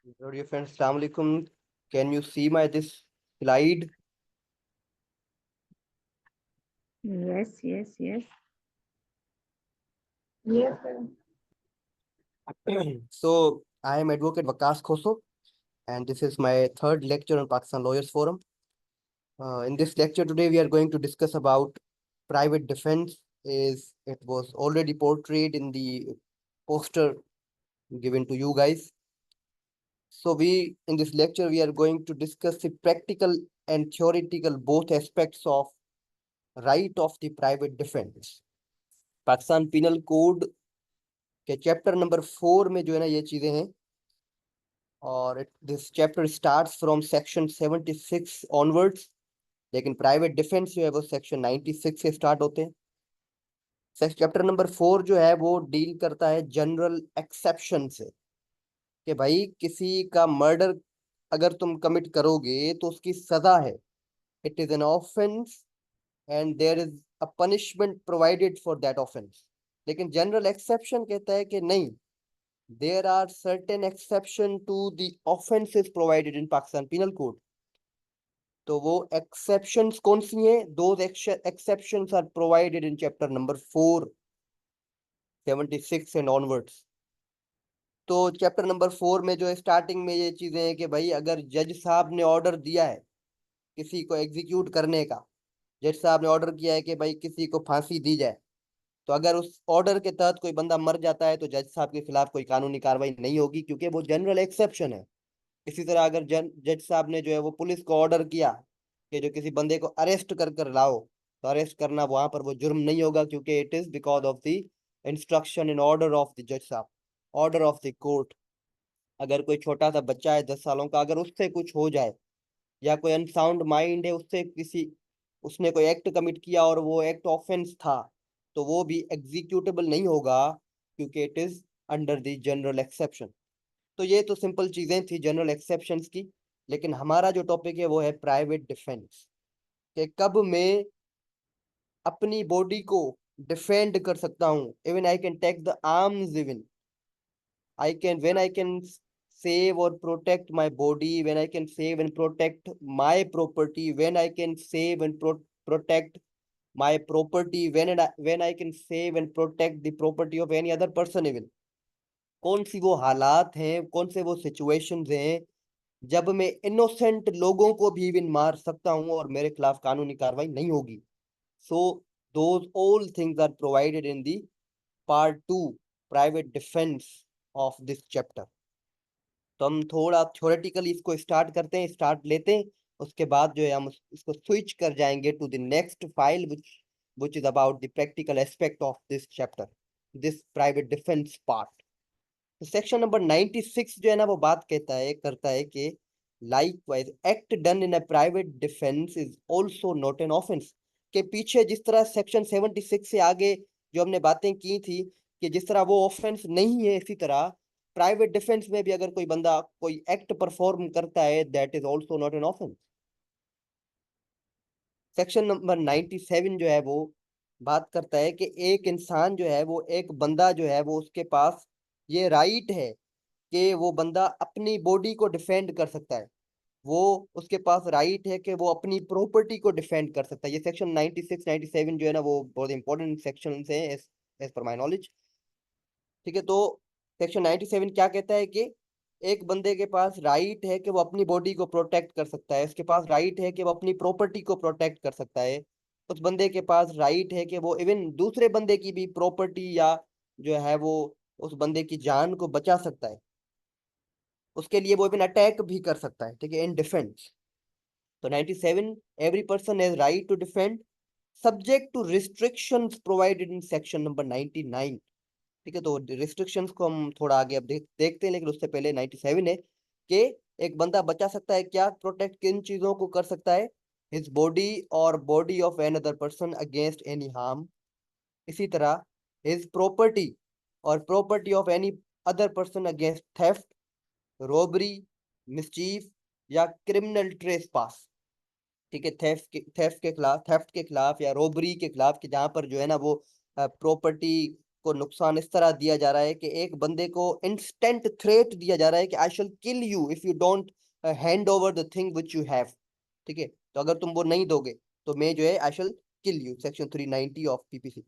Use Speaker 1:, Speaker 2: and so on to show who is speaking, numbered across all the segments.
Speaker 1: Hello dear friends, Assalamu alaikum. Can you see my this slide?
Speaker 2: Yes, yes, yes. Yes, sir.
Speaker 1: So I am Advocate Vakas Khoso, and this is my third lecture on Pakistan Lawyers Forum. In this lecture today, we are going to discuss about private defense. Is it was already portrayed in the poster given to you guys. So we in this lecture we are going to discuss the practical and theoretical both aspects of right of the private defense. Pakistan penal code के chapter number 4 में जो है ना ये चीजें हैं और this chapter starts from section 76 onwards, लेकिन प्राइवेट डिफेंस जो है वो सेक्शन 96 से स्टार्ट होते हैं। चैप्टर नंबर 4 जो है वो डील करता है जनरल एक्सेप्शन से कि भाई किसी का मर्डर अगर तुम कमिट करोगे तो उसकी सजा है, it is an offence and there is a punishment provided for that offence. लेकिन जनरल एक्सेप्शन कहता है कि नहीं, there are certain exception to the offenses provided in Pakistan Penal Code. तो वो exceptions कौन सी हैं? Those exceptions are provided in chapter number 4, 76 and onwards. तो चैप्टर नंबर 4 में जो है स्टार्टिंग में ये चीजें हैं कि भाई अगर जज साहब ने ऑर्डर दिया है किसी को एग्जीक्यूट करने का, जज साहब ने ऑर्डर किया है कि भाई किसी को फांसी दी जाए, तो अगर उस ऑर्डर के तहत कोई बंदा मर जाता है तो जज साहब के खिलाफ कोई कानूनी कार्रवाई नहीं होगी, क्योंकि वो जनरल एक्सेप्शन है। इसी तरह अगर जज साहब ने जो है वो पुलिस को ऑर्डर किया कि जो किसी बंदे को अरेस्ट कर लाओ, तो अरेस्ट करना वहां पर वो जुर्म नहीं होगा, क्योंकि it is because of the instruction in order of the जज साहब, ऑर्डर ऑफ द कोर्ट। अगर कोई छोटा सा बच्चा है 10 सालों का, अगर उससे कुछ हो जाए या कोई अनसाउंड माइंड है उससे किसी उसने कोई एक्ट कमिट किया और वो एक्ट ऑफेंस था, तो वो भी एग्जीक्यूटेबल नहीं होगा, क्योंकि it is under the general exception. तो ये तो सिंपल चीजें थी जनरल एक्सेप्शंस की। लेकिन हमारा जो टॉपिक है वो है प्राइवेट डिफेंस, कि कब मैं अपनी बॉडी को डिफेंड कर सकता हूँ। Even I can take the arms, even I can when I can save or protect my body, when I can save and protect my property, when I can save and protect my property, when I can save and protect the property of any other person even। कौन सी वो हालात हैं, कौन से वो situations हैं जब मैं इनोसेंट लोगों को भी इवन मार सकता हूं और मेरे खिलाफ कानूनी कार्रवाई नहीं होगी। So those all things are provided in the part 2, private defence of this chapter. तो हम थोड़ा थ्योरेटिकली इसको स्टार्ट करते हैं, स्टार्ट लेते हैं, उसके बाद जो है हम इसको स्विच कर जाएंगे to the next file which is about the practical aspect of this chapter, this private defense part। तो सेक्शन नंबर 96 जो है ना वो बात कहता है करता है कि likewise act done in a private defence is also not an offence. के पीछे जिस तरह सेक्शन 76 से आगे जो हमने बातें की थी कि जिस तरह वो ऑफेंस नहीं है, इसी तरह प्राइवेट डिफेंस में भी अगर कोई बंदा कोई एक्ट परफॉर्म करता है that is also not an offence. Section number 97 जो है वो बात करता है कि एक इंसान जो है वो एक बंदा जो है वो उसके पास ये राइट है कि वो बंदा अपनी बॉडी को डिफेंड कर सकता है, वो उसके पास राइट है कि वो अपनी प्रॉपर्टी को डिफेंड कर सकता है। ये सेक्शन 96 97 जो है ना वो बहुत इंपॉर्टेंट सेक्शन है एज पर माई नॉलेज। ठीक है, तो सेक्शन 97 क्या कहता है कि एक बंदे के पास राइट है कि वो अपनी बॉडी को प्रोटेक्ट कर सकता है, उसके पास राइट है कि वो अपनी प्रॉपर्टी को प्रोटेक्ट कर सकता है, उस बंदे के पास राइट है कि वो इवन दूसरे बंदे की भी प्रॉपर्टी या जो है वो उस बंदे की जान को बचा सकता है, उसके लिए वो इवन अटैक भी कर सकता है। ठीक है, इन डिफेंस। तो 97, every person has right to defend subject to restrictions provided in section number 99। ठीक है, तो रिस्ट्रिक्शंस को हम थोड़ा आगे अब देखते हैं, लेकिन उससे पहले 97 है कि एक बंदा बचा सकता है क्या, प्रोटेक्ट किन चीजों को कर सकता है, हिज बॉडी और body of an other person against any harm. इसी तरह हिज प्रॉपर्टी और property of any other person against theft, robbery, mischief या क्रिमिनल ट्रेसपास। ठीक है, थेफ्ट के खिलाफ या रॉबरी के खिलाफ, कि जहां पर जो है ना वो प्रॉपर्टी को नुकसान इस तरह दिया जा रहा है कि एक बंदे को इंस्टेंट थ्रेट दिया जा रहा है कि I shall kill you if you don't hand over the thing which you have. ठीक है, तो अगर तुम वो नहीं दोगे तो मैं जो है I shall kill you, section 390 of PPC.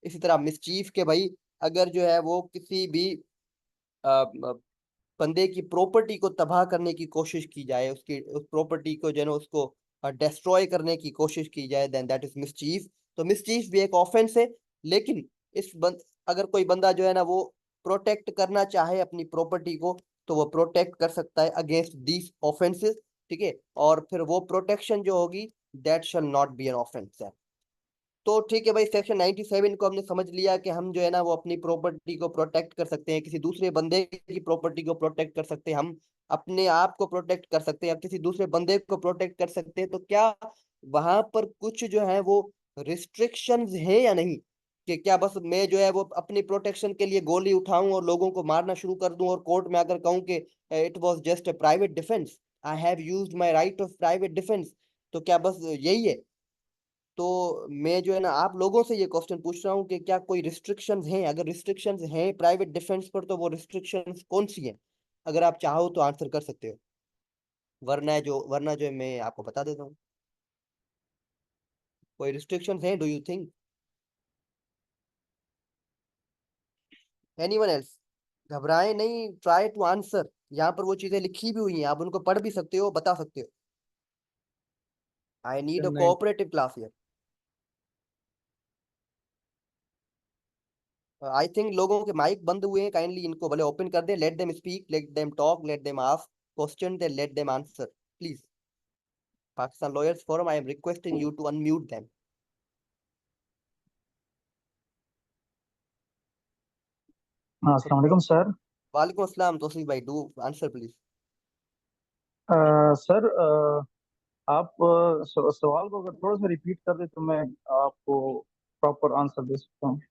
Speaker 1: इसी तरह मिसचीफ के भाई, अगर जो है वो किसी भी बंदे की प्रॉपर्टी को तबाह करने की कोशिश की जाए, उसकी उस प्रॉपर्टी को जो है ना उसको डिस्ट्रॉय करने की कोशिश की जाए, देन दैट इज मिसचीफ। तो मिसचीफ भी एक ऑफेंस है, लेकिन अगर कोई बंदा जो है ना वो प्रोटेक्ट करना चाहे अपनी प्रॉपर्टी को, तो वो प्रोटेक्ट कर सकता है अगेंस्ट दीज ऑफेंसेस। ठीक है, और फिर वो प्रोटेक्शन जो होगी that shall not be an offence. तो ठीक है भाई, सेक्शन 97 को हमने समझ लिया कि हम जो है ना वो अपनी प्रॉपर्टी को प्रोटेक्ट कर सकते हैं, किसी दूसरे बंदे की प्रॉपर्टी को प्रोटेक्ट कर सकते हैं, हम अपने आप को प्रोटेक्ट कर सकते हैं या किसी दूसरे बंदे को प्रोटेक्ट कर सकते हैं। तो क्या वहां पर कुछ जो है वो रिस्ट्रिक्शंस है या नहीं, कि क्या बस मैं जो है वो अपनी प्रोटेक्शन के लिए गोली उठाऊं और लोगों को मारना शुरू कर दूं और कोर्ट में आकर कहूं कि it was just a private defence, I have used my right of private defence. तो क्या बस यही है? तो मैं जो है ना आप लोगों से ये क्वेश्चन पूछ रहा हूँ कि क्या कोई रिस्ट्रिक्शंस हैं? अगर रिस्ट्रिक्शंस हैं प्राइवेट डिफेंस पर, तो वो रिस्ट्रिक्शंस कौन सी हैं? अगर आप चाहो तो आंसर कर सकते हो, वरना जो है मैं आपको बता देता हूँ। कोई रिस्ट्रिक्शंस हैं, do you think? Anyone else? घबराए नहीं, ट्राई टू आंसर। यहाँ पर वो चीजें लिखी भी हुई हैं, आप उनको पढ़ भी सकते हो, बता सकते हो। आई नीड अ
Speaker 3: नहीं।
Speaker 1: Cooperative class here. I think लोगों के माइक बंद हुए हैं, काइंडली इनको भले ओपन कर दे, let them speak, let them talk, let them ask question, they let them answer please. Pakistan Lawyers Forum, I am requesting you to unmute them.
Speaker 3: हाँ, अस्सलाम वालेकुम सर।
Speaker 1: वालेकुम अस्सलाम तौसीफ भाई, डू आंसर प्लीज।
Speaker 3: सर, आप सवाल को अगर थोड़ा सा रिपीट कर दे तो मैं आपको प्रॉपर आंसर दे सकता हूँ।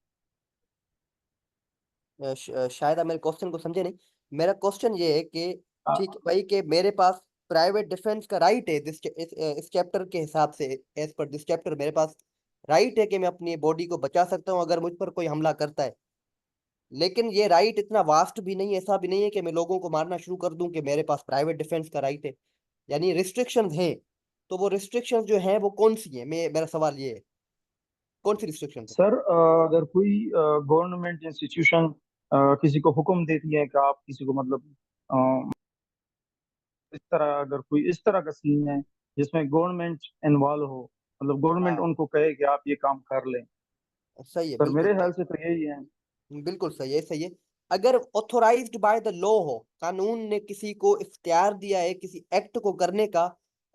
Speaker 1: शायद आप मेरे क्वेश्चन को समझे नहीं। मेरा क्वेश्चन ये है कि ठीक
Speaker 3: हाँ,
Speaker 1: है भाई, कि मेरे पास प्राइवेट डिफेंस का राइट है, इस चैप्टर के हिसाब से, एज पर दिस चैप्टर मेरे पास राइट है कि मैं अपनी बॉडी को बचा सकता हूँ अगर मुझ पर कोई हमला करता है। लेकिन ये राइट इतना वास्ट भी नहीं, ऐसा भी नहीं है कि मैं लोगों को मारना शुरू कर दूं कि मेरे पास प्राइवेट डिफेंस का राइट है। यानी रिस्ट्रिक्शंस हैं, तो वो रिस्ट्रिक्शंस जो हैं वो कौन सी है? मेरा सवाल ये है, कौन सी रिस्ट्रिक्शन है?
Speaker 3: सर, अगर कोई गवर्नमेंट इंस्टीट्यूशन किसी को हुक्म देती है कि आप किसी को मतलब इस तरह, अगर कोई इस तरह का सीन है जिसमें गवर्नमेंट इन्वॉल्व हो, मतलब गवर्नमेंट
Speaker 1: हाँ,
Speaker 3: उनको कहे कि आप ये काम कर लें।
Speaker 1: सही है,
Speaker 3: सर,
Speaker 1: बिल्कुल
Speaker 3: मेरे
Speaker 1: सही।
Speaker 3: ख्याल से तो यही है।
Speaker 1: बिल्कुल सही है, सही है। अगर ऑथोराइज्ड बाय द लॉ हो, कानून ने किसी को इख्तियार दिया है किसी एक्ट को करने का,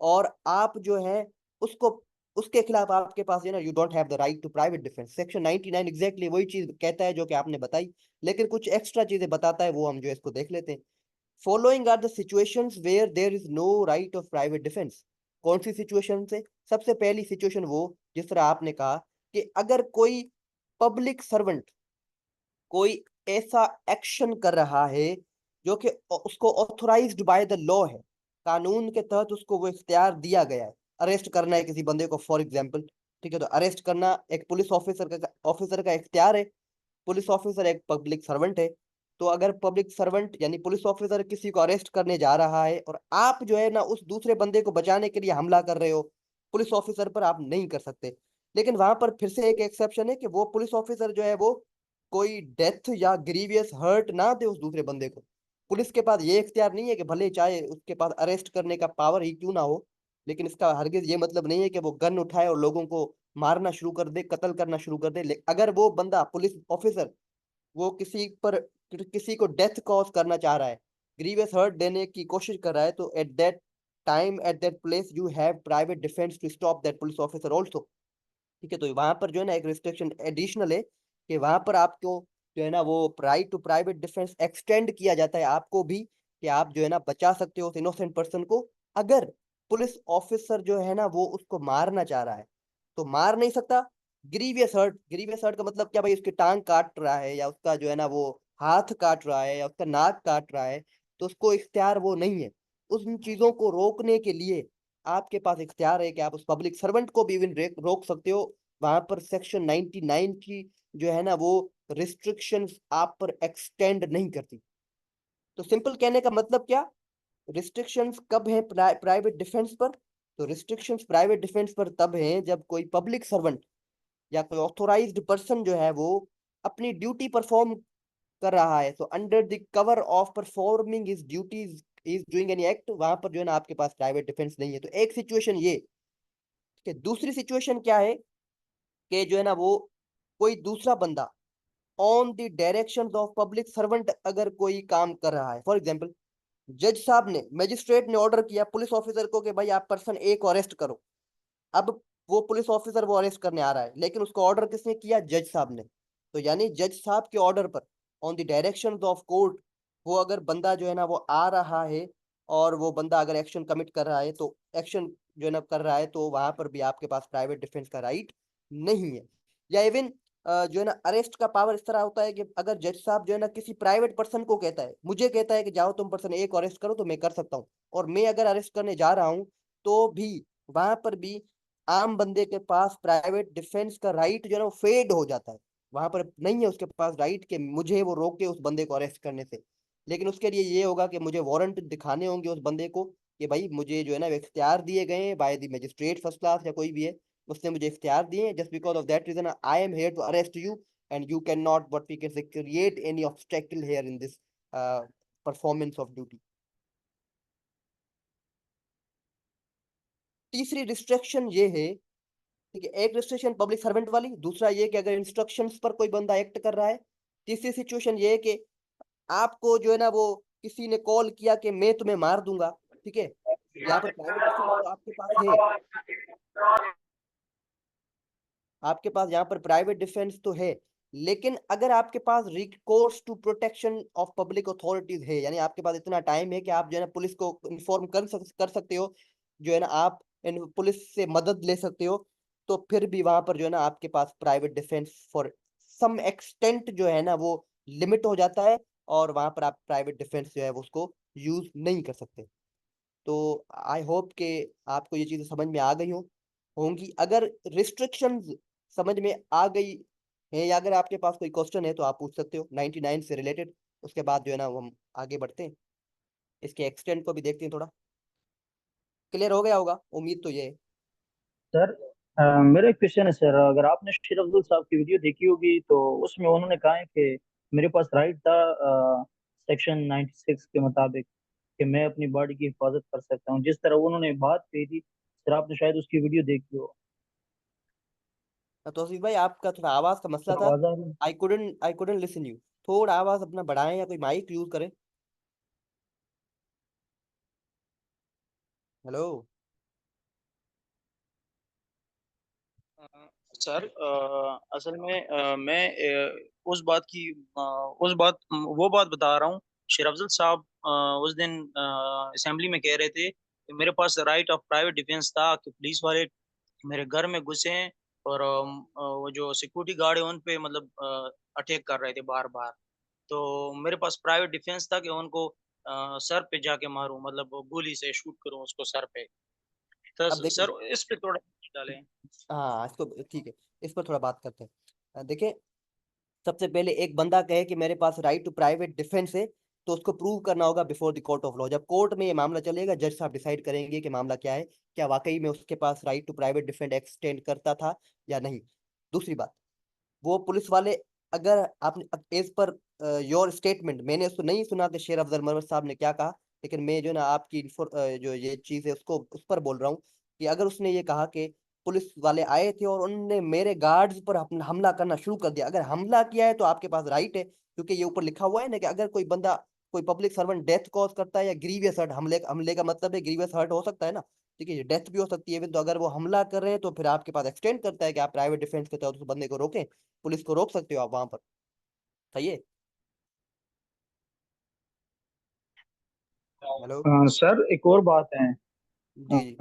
Speaker 1: और आप जो है उसको, उसके खिलाफ आपके पास है ना, you don't have the right to private defence. Section 99 exactly वही चीज कहता है जो कि आपने बताई, लेकिन कुछ एक्स्ट्रा चीजें बताता है, वो हम जो है इसको देख लेते हैं। Following are the situations where there is no right of private defence. कौन सी सिचुएशन से? सबसे पहली सिचुएशन वो, जिस तरह आपने कहा कि अगर कोई पब्लिक सर्वेंट कोई ऐसा एक्शन कर रहा है जो कि उसको ऑथोराइज्ड बाय द लॉ है, कानून के तहत उसको वो इख्तियार दिया गया है, अरेस्ट करना है किसी बंदे को फॉर एग्जांपल। ठीक है, तो अरेस्ट करना एक पुलिस ऑफिसर का इख्तियार है। पुलिस ऑफिसर एक पब्लिक सर्वेंट है। तो अगर पब्लिक सर्वेंट यानी पुलिस ऑफिसर किसी को अरेस्ट करने जा रहा है और आप जो है ना उस दूसरे बंदे को बचाने के लिए हमला कर रहे हो, पुलिस ऑफिसर पर आप नहीं कर सकते। लेकिन वहां पर फिर से एक एक्सेप्शन है कि वो पुलिस ऑफिसर जो है वो कोई डेथ या ग्रीवियस हर्ट ना दे उस दूसरे बंदे को। पुलिस के पास ये इख्तियार नहीं है कि भले चाहे उसके पास अरेस्ट करने का पावर ही क्यों ना हो, लेकिन इसका हरगिज ये मतलब नहीं है कि वो गन उठाए और लोगों को मारना शुरू कर दे, कत्ल करना शुरू कर दे। अगर वो बंदा पुलिस ऑफिसर वो किसी को डेथ कॉज करना चाह रहा है, ग्रीवियस हर्ट देने की कोशिश कर रहा है, तो at that time at that place you have private defence to stop that police officer also. ठीक है, तो वहां पर जो है ना एक रिस्ट्रिक्शन एडिशनल है कि वहां पर आपको जो है ना वो right to private defence extend किया जाता है आपको भी, कि आप जो है ना बचा सकते हो उस इनोसेंट पर्सन को। अगर पुलिस ऑफिसर जो है ना वो उसको मारना चाह रहा है, तो मार नहीं सकता। ग्रीवियस हर्ट का मतलब क्या भाई? उसकी टांग काट रहा है या उसका जो है ना वो हाथ काट रहा है या उसका नाक काट रहा है, तो उसको इख्तियार वो नहीं है। उन चीजों को रोकने के लिए आपके पास इख्तियार है कि आप उस पब्लिक सर्वेंट को भी इवन रोक सकते हो, वहां पर सेक्शन 99 की जो है ना वो रिस्ट्रिक्शंस आप पर एक्सटेंड नहीं करती। तो सिंपल कहने का मतलब क्या, रिस्ट्रिक्शंस कब है प्राइवेट डिफेंस पर? तो रिस्ट्रिक्शंस प्राइवेट डिफेंस पर तब हैं जब कोई पब्लिक सर्वेंट या कोई ऑथोराइज्ड पर्सन जो है वो अपनी ड्यूटी परफॉर्म कर रहा है। तो under the cover of performing his duties is doing any act, वहां पर जो है ना आपके पास प्राइवेट डिफेंस नहीं है। तो एक सिचुएशन ये, ठीक है। दूसरी सिचुएशन क्या है कि जो है ना वो कोई दूसरा बंदा on the directions of public servant अगर कोई काम कर रहा है, फॉर एग्जांपल जज साहब ने, मजिस्ट्रेट ने ऑर्डर किया पुलिस ऑफिसर को कि भाई आप पर्सन ए को अरेस्ट करो। अब वो पुलिस ऑफिसर वो अरेस्ट करने आ रहा है, लेकिन उसको ऑर्डर किसने किया? जज साहब ने। तो यानी जज साहब के ऑर्डर पर, on the direction of court, वो अगर बंदा जो है ना वो आ रहा है और वो बंदा अगर एक्शन कमिट कर रहा है, तो एक्शन जो है ना कर रहा है, तो वहां पर भी आपके पास प्राइवेट डिफेंस का राइट नहीं है। या इवन जो है ना अरेस्ट का पावर इस तरह होता है कि अगर जज साहब जो है ना किसी प्राइवेट पर्सन को कहता है, मुझे कहता है कि जाओ तुम पर्सन ए को अरेस्ट करो, तो मैं कर सकता हूँ। और मैं अगर अरेस्ट करने जा रहा हूँ तो भी वहां पर भी आम बंदे के पास प्राइवेट डिफेंस का राइट जो है ना वो फेड हो जाता है। वहां पर नहीं है उसके पास राइट कि मुझे वो रोके उस बंदे को अरेस्ट करने से। लेकिन उसके लिए ये होगा कि मुझे वारंट दिखाने होंगे उस बंदे को कि भाई मुझे जो है ना इख्तियार दिए गए हैं by the magistrate first class या कोई भी है, उसने मुझे इख्तियार दिए हैं, just because of that reason I am here to arrest you and you can not what we can say create any obstacle here in this performance of duty. तीसरी रिस्ट्रिक्शन ये है, ठीक है, एक रिस्ट्रिक्शन पब्लिक सर्वेंट वाली, दूसरा ये कि अगर इंस्ट्रक्शंस पर कोई बंदा एक्ट कर रहा है। तीसरी सिचुएशन ये है कि आपको जो है ना वो किसी ने कॉल किया कि मैं तुम्हें मार दूंगा, ठीक है। यहाँ पर प्राइवेट डिफेंस तो आपके पास है, आपके पास यहाँ पर प्राइवेट डिफेंस तो है, लेकिन अगर आपके पास recourse to protection of public authorities है, यानी आपके पास इतना टाइम है कि आप जो है ना पुलिस को इन्फॉर्म कर सकते हो, जो है ना आप इन पुलिस से मदद ले सकते हो, तो फिर भी वहां पर जो है ना आपके पास private defence for some extent जो है ना वो लिमिट हो जाता है, और वहां पर आप प्राइवेट डिफेंस जो है वो उसको यूज नहीं कर सकते। तो आई होप कि आपको ये चीजें समझ में आ गई होंगी। अगर रिस्ट्रिक्शंस समझ में आ गई है, या अगर आपके पास कोई क्वेश्चन है तो आप पूछ सकते हो 99 से रिलेटेड। उसके बाद जो है ना वो हम आगे बढ़ते हैं, इसके एक्सटेंट को भी देखते हैं थोड़ा। क्लियर हो गया होगा, उम्मीद तो ये है।
Speaker 3: सर मेरा एक क्वेश्चन है सर, अगर आपने शेर अफजल साहब की वीडियो देखी होगी तो उसमें उन्होंने कहा है कि मेरे पास राइट था सेक्शन 96 के मुताबिक कि मैं अपनी बॉडी की हिफाजत कर सकता हूँ, जिस तरह उन्होंने बात कही थी सर, आपने शायद उसकी वीडियो देखी हो।
Speaker 1: तौसीफ भाई आपका थोड़ा आवाज का मसला
Speaker 3: सर
Speaker 1: था।
Speaker 3: आवाज आ रही है?
Speaker 1: I couldn't listen you. थोड़ा आवाज अपना बढ़ाएं या कोई माइक यूज करें। हेलो।
Speaker 3: अ, सर असल में मैं उस बात की उस बात वो बात बता रहा हूँ। शेर अफजल साहब उस दिन असेंबली में कह रहे थे कि मेरे पास राइट ऑफ प्राइवेट डिफेंस था कि पुलिस वाले मेरे घर में घुसे हैं और वो जो सिक्योरिटी गार्ड है उन पे मतलब अटैक कर रहे थे बार बार। तो मेरे पास प्राइवेट डिफेंस था कि उनको सर पे जाके मारूं, मतलब वो गोली से शूट करूं उसको सर पे। तो
Speaker 1: अब देखिए,
Speaker 3: सर इस पे थोड़ा डालें।
Speaker 1: हाँ इसको ठीक है, इस पर थोड़ा बात करते हैं। देखिए, सबसे पहले एक बंदा कहे कि मेरे पास राइट टू प्राइवेट डिफेंस है, तो उसको प्रूव करना होगा before the court of law. जब कोर्ट में ये मामला चलेगा, जज साहब डिसाइड करेंगे कि मामला क्या है, क्या वाकई में उसके पास right to private defence extend करता था या नहीं। दूसरी बात, वो पुलिस वाले, अगर आपने एज पर योर स्टेटमेंट, मैंने उसको नहीं सुना कि शेर अफजल मरवत साहब ने क्या कहा, लेकिन मैं जो ना आपकी जो ये चीज है उसको उस पर बोल रहा हूँ कि अगर उसने ये कहा कि पुलिस वाले आए थे और उन्होंने मेरे गार्ड्स पर हमला करना शुरू कर दिया, अगर हमला किया है तो आपके पास राइट है, क्योंकि ये ऊपर लिखा हुआ है ना कि अगर कोई बंदा, कोई पब्लिक सर्वेंट डेथ कॉज करता है या ग्रीवियस हर्ट, हमले हमले का मतलब है ग्रीवियस हर्ट हो सकता है ना, ठीक है, डेथ भी हो सकती है। तो अगर वो हमला कर रहे हैं तो फिर आपके पास एक्सटेंड करता है कि आप प्राइवेट डिफेंस के तहत उस बंदे को रोकें, पुलिस को रोक सकते हो आप वहां पर। सही है। हेलो।
Speaker 3: सर एक और बात है।
Speaker 1: जी जी।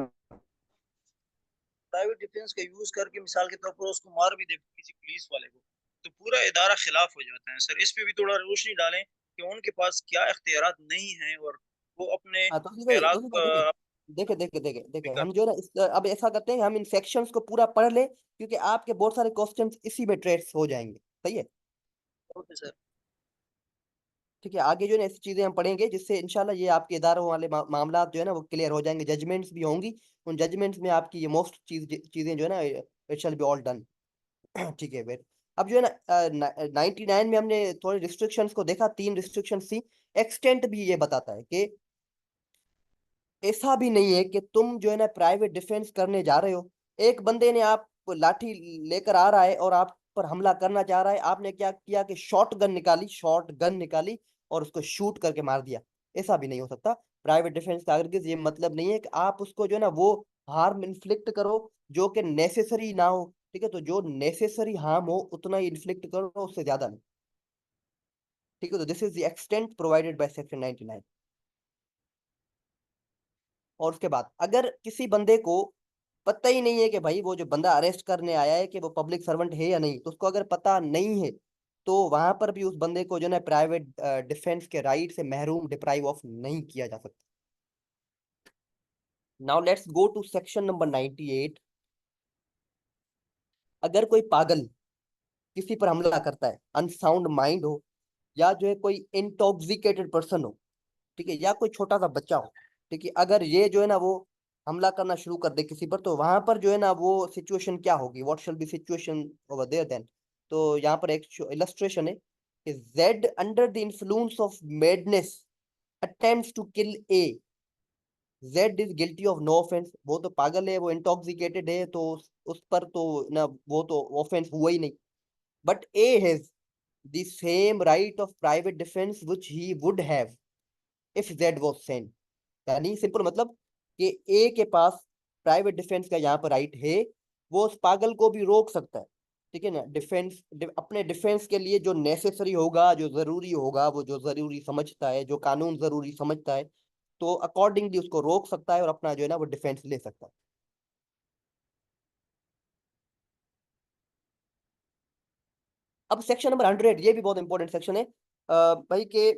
Speaker 3: प्राइवेट डिफेंस का यूज करके मिसाल के तौर पर उसको मार भी दे किसी पुलिस वाले को, तो पूरा इदारा खिलाफ हो जाता है। सर इस पे भी थोड़ा रोशनी डालें कि उनके पास क्या इख्तियारात नहीं हैं और वो अपने
Speaker 1: हाँ तो भाई,
Speaker 3: ख्यालात
Speaker 1: देखिए,
Speaker 3: का।
Speaker 1: देखे देखे देखे देखे,
Speaker 3: स्पीकर।
Speaker 1: हम जो है ना अब ऐसा करते हैं, हम इन सेक्शंस को पूरा पढ़ ले, क्योंकि आपके बहुत सारे क्वेश्चंस इसी में ट्रेस हो जाएंगे। सही है?
Speaker 3: Okay sir.
Speaker 1: ठीक है, आगे जो है ना ऐसी चीजें हम पढ़ेंगे जिससे इंशाल्लाह ये आपके इदारों वाले मामला जो है ना वो क्लियर हो जाएंगे, जजमेंट्स भी होंगी, उन जजमेंट्स में आपकी ये मोस्ट चीजें जो है ना it shall be all done. ठीक है फिर, अब जो है ना 99 में हमने थोड़े रिस्ट्रिक्शंस को देखा, 3 रिस्ट्रिक्शंस थी। एक्सटेंट भी ये बताता है कि ऐसा भी नहीं है कि तुम जो है ना प्राइवेट डिफेंस करने जा रहे हो, एक बंदे ने आप लाठी लेकर आ रहा है और आप पर हमला करना चाह रहा है, आपने क्या किया कि शॉर्ट गन निकाली और उसको शूट करके मार दिया। ऐसा भी नहीं हो सकता। प्राइवेट डिफेंस का हरगिज ये मतलब नहीं है कि आप उसको जो है ना वो हार्म इन्फ्लिक्ट करो जो कि नेसेसरी ना हो। ठीक है, तो जो नेसेसरी हार्म हो उतना ही इन्फ्लिक्ट करो, उससे ज्यादा नहीं। ठीक है, तो this is the extent provided by section 99। और उसके बाद अगर किसी बंदे को पता ही नहीं है कि भाई वो जो बंदा अरेस्ट करने आया है कि वो पब्लिक सर्वेंट है या नहीं, तो उसको अगर पता नहीं है, तो वहां पर भी उस बंदे को जो है प्राइवेट डिफेंस के राइट से महरूम डिप्राइव ऑफ नहीं किया जा सकता। Now let's go to section number 98। अगर कोई पागल किसी पर हमला करता है, अनसाउंड माइंड हो, या जो है कोई इंटॉक्सिकेटेड पर्सन हो, ठीक है, या कोई छोटा सा बच्चा हो, ठीक है, अगर ये जो है ना वो हमला करना शुरू कर दे किसी पर, तो वहां पर जो है ना वो सिचुएशन क्या होगी, what shall be situation over there then. तो यहाँ पर एक इलस्ट्रेशन है कि Z under the influence of madness attempts to kill A, Z is guilty of no offence. वो तो पागल है, वो इंटॉक्सिकेटेड है, तो उस पर तो ना वो तो ऑफेंस हुआ ही नहीं। But A has the same right of private defence which he would have if Z was sent. यानी सिंपल मतलब कि ए के पास प्राइवेट डिफेंस का यहाँ पर राइट है, वो उस पागल को भी रोक सकता है। ठीक है ना, अपने डिफेंस के लिए जो नेसेसरी होगा, जो जरूरी होगा, वो जो जरूरी समझता है, जो कानून जरूरी समझता है, तो अकॉर्डिंगली उसको रोक सकता है और अपना जो है ना वो डिफेंस ले सकता है। अब सेक्शन नंबर 100, ये भी बहुत इंपॉर्टेंट सेक्शन है भाई के,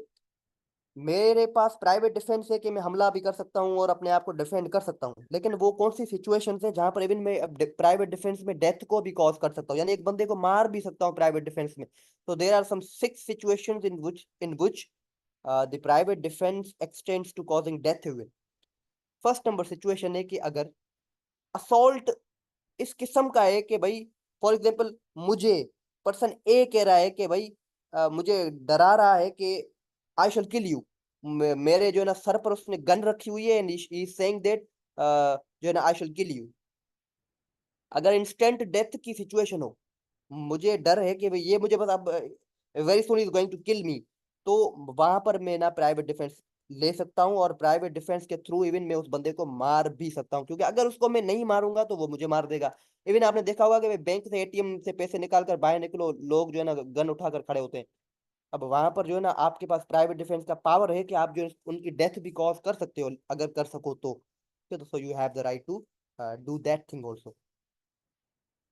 Speaker 1: मेरे पास प्राइवेट डिफेंस है कि मैं हमला भी कर सकता हूँ और अपने आप को डिफेंड कर सकता हूँ, लेकिन वो कौन सी सिचुएशंस है जहां पर इवन मैं प्राइवेट डिफेंस में डेथ को भी कॉज कर सकता हूँ, यानी एक बंदे को मार भी सकता हूँ प्राइवेट डिफेंस में। तो there are some 6 situations in which the private defence extends to causing death even. First number situation है कि अगर असॉल्ट इस किस्म का है कि भाई, फॉर एग्जाम्पल, मुझे पर्सन ए कह रहा है कि भाई मुझे डरा रहा है कि आई शैल किल यू, मेरे जो है ना सर पर उसने गन रखी हुई है and he is saying that जो है ना आई शैल किल यू। अगर इंस्टेंट डेथ की सिचुएशन हो, मुझे डर है कि भाई ये मुझे बस अब very soon is going to kill me, तो वहां पर मैं ना प्राइवेट डिफेंस ले सकता हूँ और प्राइवेट डिफेंस के थ्रू इवन मैं उस बंदे को मार भी सकता हूँ, क्योंकि अगर उसको मैं नहीं मारूंगा तो वो मुझे मार देगा। इवन आपने देखा होगा कि बैंक से एटीएम से पैसे निकाल कर बाहर निकलो, लोग जो है ना गन उठाकर खड़े होते हैं। अब वहां पर जो है ना आपके पास प्राइवेट डिफेंस का पावर है कि आप जो है उनकी डेथ भी कॉज कर सकते हो, अगर कर सको तो। So you have the right to do that thing also.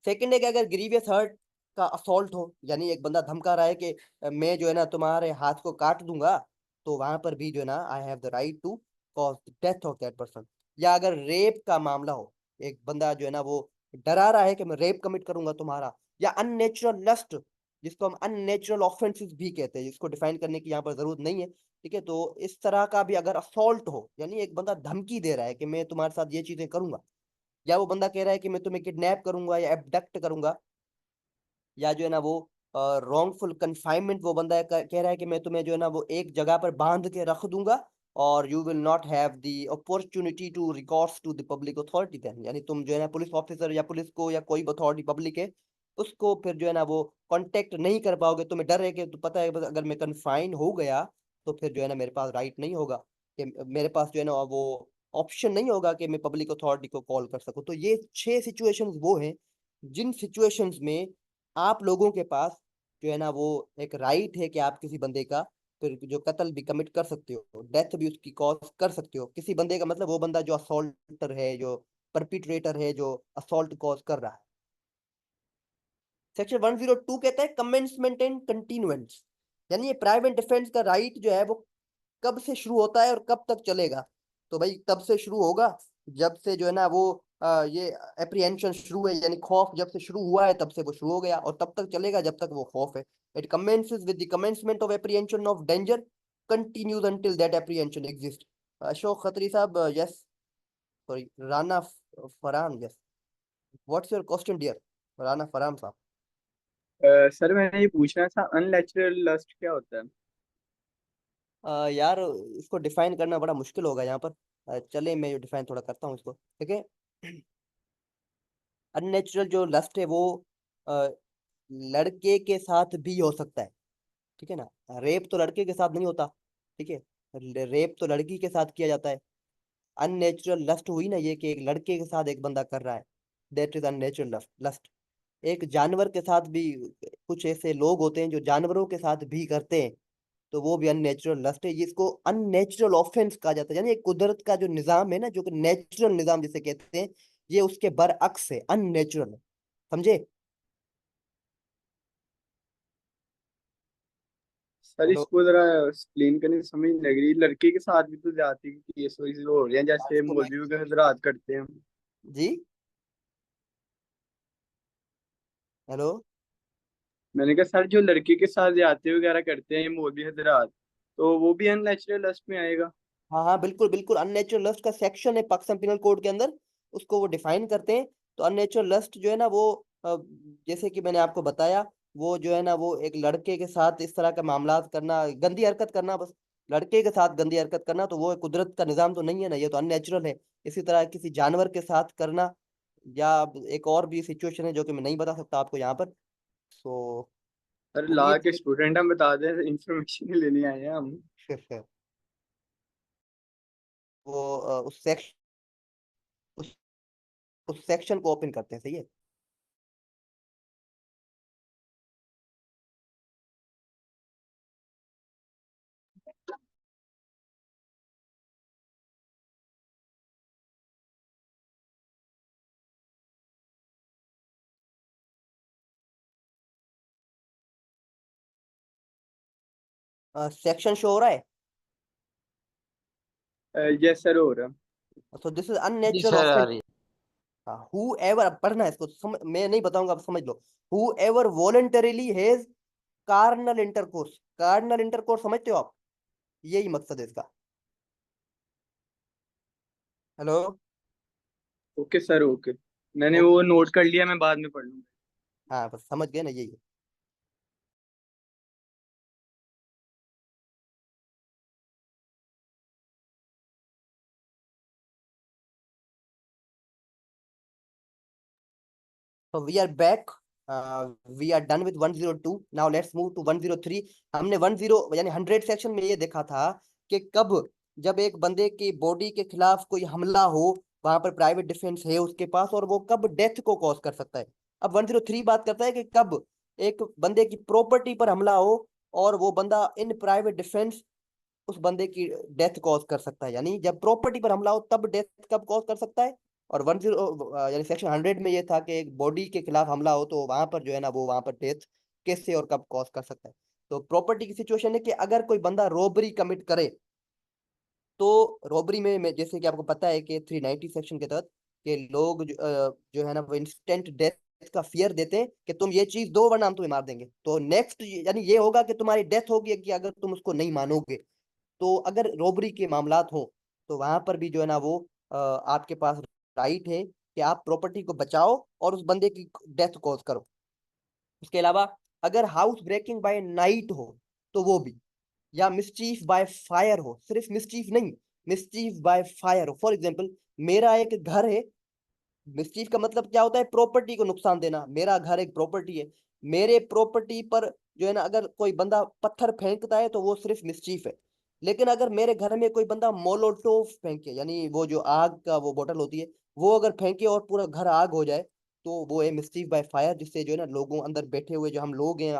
Speaker 1: Second है कि अगर ग्रीवियस हर्ट का असॉल्ट हो, यानी एक बंदा धमका रहा है कि मैं जो है ना तुम्हारे हाथ को काट दूंगा, तो वहां पर भी जो है ना I have the right to cause the death of that person. या अगर रेप का मामला हो, एक बंदा जो है ना वो डरा रहा है कि मैं रेप कमिट करूंगा तुम्हारा, या अननेचुरल लस्ट, जिसको हम अननेचुरल ऑफेंसेस भी कहते हैं, जिसको डिफाइन करने की यहाँ पर जरूरत नहीं है। ठीक है, तो इस तरह का भी अगर असॉल्ट हो, यानी एक बंदा धमकी दे रहा है कि मैं तुम्हारे साथ ये चीजें करूंगा, या वो बंदा कह रहा है कि मैं तुम्हें किडनैप करूंगा या एबडक्ट करूंगा, या जो है ना वो रॉन्गफुल कन्फाइनमेंट, वो बंदा कह रहा है कि मैं तुम्हें जो है ना वो एक जगह पर बांध के रख दूंगा और you will not have the opportunity to recourse to the public authority then, यानी तुम जो है ना पुलिस ऑफिसर या पुलिस को या कोई अथॉरिटी पब्लिक है उसको फिर जो है ना वो कांटेक्ट नहीं कर पाओगे। तुम्हें डर है कि तो पता है बस अगर मैं कन्फाइन हो गया तो फिर जो है ना मेरे पास राइट नहीं होगा, कि मेरे पास जो है ना वो ऑप्शन नहीं होगा कि मैं पब्लिक अथॉरिटी को कॉल कर सकूं। तो ये 6 सिचुएशंस वो हैं जिन सिचुएशंस में आप लोगों के पास जो है ना वो एक राइट है कि आप किसी बंदे का फिर जो कत्ल भी कमिट कर सकते हो, डेथ भी उसकी कॉज कर सकते हो। किसी बंदे का मतलब वो बंदा जो असॉल्टर है, जो परपिट्रेटर है, जो असॉल्ट कॉज कर रहा है। सेक्शन 102 कहता है कमेंसमेंट एंड कंटिन्यूएंस, यानी ये प्राइवेट डिफेंस का राइट जो है वो कब से शुरू होता है और कब तक चलेगा। तो भाई तब से शुरू होगा जब से जो है ना वो ये एप्रीहेंशन शुरू है, यानी खौफ जब से शुरू हुआ है तब से वो शुरू हो गया, और तब तक चलेगा जब तक वो खौफ है। It commences with the commencement of apprehension of danger, continues until that apprehension exists. Ashok Khatri sahab, yes, sorry, Rana Farhan, yes, what's your question dear Rana Farhan sahab?
Speaker 4: Sir मैंने ये पूछना था, अननेचुरल लस्ट क्या होता है?
Speaker 1: यार इसको डिफाइन करना बड़ा मुश्किल होगा यहाँ पर। चले मैं डिफाइन थोड़ा करता हूँ इसको, ठीक है। अननेचुरल जो लस्ट है वो अ, लड़के के साथ भी हो सकता है, ठीक है ना। रेप तो लड़के के साथ नहीं होता, ठीक है, रेप तो लड़की के साथ किया जाता है। अननेचुरल लस्ट हुई ना ये, कि एक लड़के के साथ एक बंदा कर रहा है, दैट इज अननेचुरल लस्ट। एक जानवर के साथ भी, कुछ ऐसे लोग होते हैं जो जानवरों के साथ भी करते हैं, तो वो भी अननेचुरल लस्ट है। जिसको अननेचुरल ऑफेंस कहा जाता है, यानी एक कुदरत का जो निजाम है ना, जो कि नेचुरल निजाम जिसे कहते हैं, ये उसके बरअक्स है, अननेचुरल है। समझे?
Speaker 4: Sir
Speaker 1: hello.
Speaker 4: इसको जरा एक्सप्लेन करने में समझ नहीं लग रही, लड़के के साथ भी तो जाती है कि केस वैसे हो रहे हैं जैसे
Speaker 1: इसको मैं,
Speaker 4: मौलवी वगैरह हजरात करते हैं।
Speaker 1: जी, हेलो।
Speaker 4: मैंने कहा सर जो लड़के के साथ जाते वगैरह करते हैं ये मौलवी हजरात, तो वो भी अननेचुरल लस्ट में आएगा?
Speaker 1: हाँ हाँ, बिल्कुल बिल्कुल, अननेचुरल लस्ट का सेक्शन है पाकिस्तान पिनल कोड के अंदर, उसको वो डिफाइन करते हैं। तो अननेचुरल लस्ट जो है ना वो जैसे कि मैंने आपको बताया, वो जो है ना वो एक लड़के के साथ इस तरह का मामला करना, गंदी हरकत करना, बस लड़के के साथ गंदी हरकत करना, तो वो कुदरत का निजाम तो नहीं है ना, ये तो अननेचुरल है। इसी तरह किसी जानवर के साथ करना, या एक और भी सिचुएशन है जो कि मैं नहीं बता सकता आपको यहाँ पर। सो
Speaker 4: सर ला
Speaker 1: उम्मीद
Speaker 4: के स्टूडेंट हम, बता दें, इंफॉर्मेशन लेने आए हैं हम।
Speaker 1: वो उस सेक्शन, उस सेक्शन को ओपन करते हैं, सही है। सेक्शन शो हो रहा है।
Speaker 4: यस सर, हो रहा है।
Speaker 1: सो दिस इज
Speaker 5: जी
Speaker 1: अननेचुरल
Speaker 5: सर आ
Speaker 1: ऑफेंस।
Speaker 5: रही है।
Speaker 1: हु एवर, पढ़ना है इसको, मैं नहीं बताऊंगा, आप समझ लो। Whoever voluntarily has carnal intercourse, carnal intercourse समझते हो आप? यही मकसद है इसका। हेलो।
Speaker 4: Okay sir, okay. मैंने
Speaker 1: ओके,
Speaker 4: वो नोट कर लिया, मैं बाद में पढ़ लूंगा।
Speaker 1: हाँ बस समझ गए ना, यही है। So we are back. We are done with 102. Now let's move to 103. हमने 10 यानी 100 सेक्शन में ये देखा था कि कब, जब एक बंदे की बॉडी के खिलाफ कोई हमला हो, वहां पर प्राइवेट डिफेंस है उसके पास, और वो कब डेथ को कॉज कर सकता है। अब 103 बात करता है कि कब एक बंदे की प्रॉपर्टी पर हमला हो, और वो बंदा इन प्राइवेट डिफेंस उस बंदे की डेथ कॉज कर सकता है। यानी जब प्रॉपर्टी पर हमला हो तब डेथ कब कॉज कर सकता है। और 10 यानी सेक्शन 100 में ये था कि एक बॉडी के खिलाफ हमला हो तो वहां पर जो है ना वो वहां पर डेथ कैसे और कब कॉज कर सकता है। तो प्रॉपर्टी की सिचुएशन है कि अगर कोई बंदा रॉबरी कमिट करे, तो रॉबरी में जैसे कि आपको पता है कि 390 सेक्शन के तहत कि लोग जो है ना वो इंस्टेंट डेथ का फियर देते हैं कि तुम ये चीज दो वरना हम तुम्हें मार देंगे। तो नेक्स्ट यानी ये होगा कि तुम्हारी डेथ होगी कि अगर तुम उसको नहीं मानोगे। तो अगर रॉबरी के मामलात हो तो वहां पर भी जो है ना वो आपके पास राइट है कि आप प्रॉपर्टी को बचाओ और उस बंदे की डेथ कॉज करो। उसके अलावा अगर हाउस ब्रेकिंग बाय नाइट हो तो वो भी, या मिसचीफ बाय फायर हो, सिर्फ मिसचीफ नहीं, मिसचीफ बाय फायर हो। फॉर एग्जाम्पल, मेरा एक घर है, मिसचीफ का मतलब क्या होता है? प्रॉपर्टी को नुकसान देना। मेरा घर एक प्रॉपर्टी है, मेरे प्रॉपर्टी पर जो है ना अगर कोई बंदा पत्थर फेंकता है तो वो सिर्फ मिसचीफ है। लेकिन अगर मेरे घर में कोई बंदा मोलोटोव फेंके, यानी वो जो आग का वो बोतल होती है, वो अगर फेंके और पूरा घर आग हो जाए, तो वो है मिसचीफ बाय फायर, जिससे जो है ना लोगों अंदर बैठे हुए जो हम लोग हैं,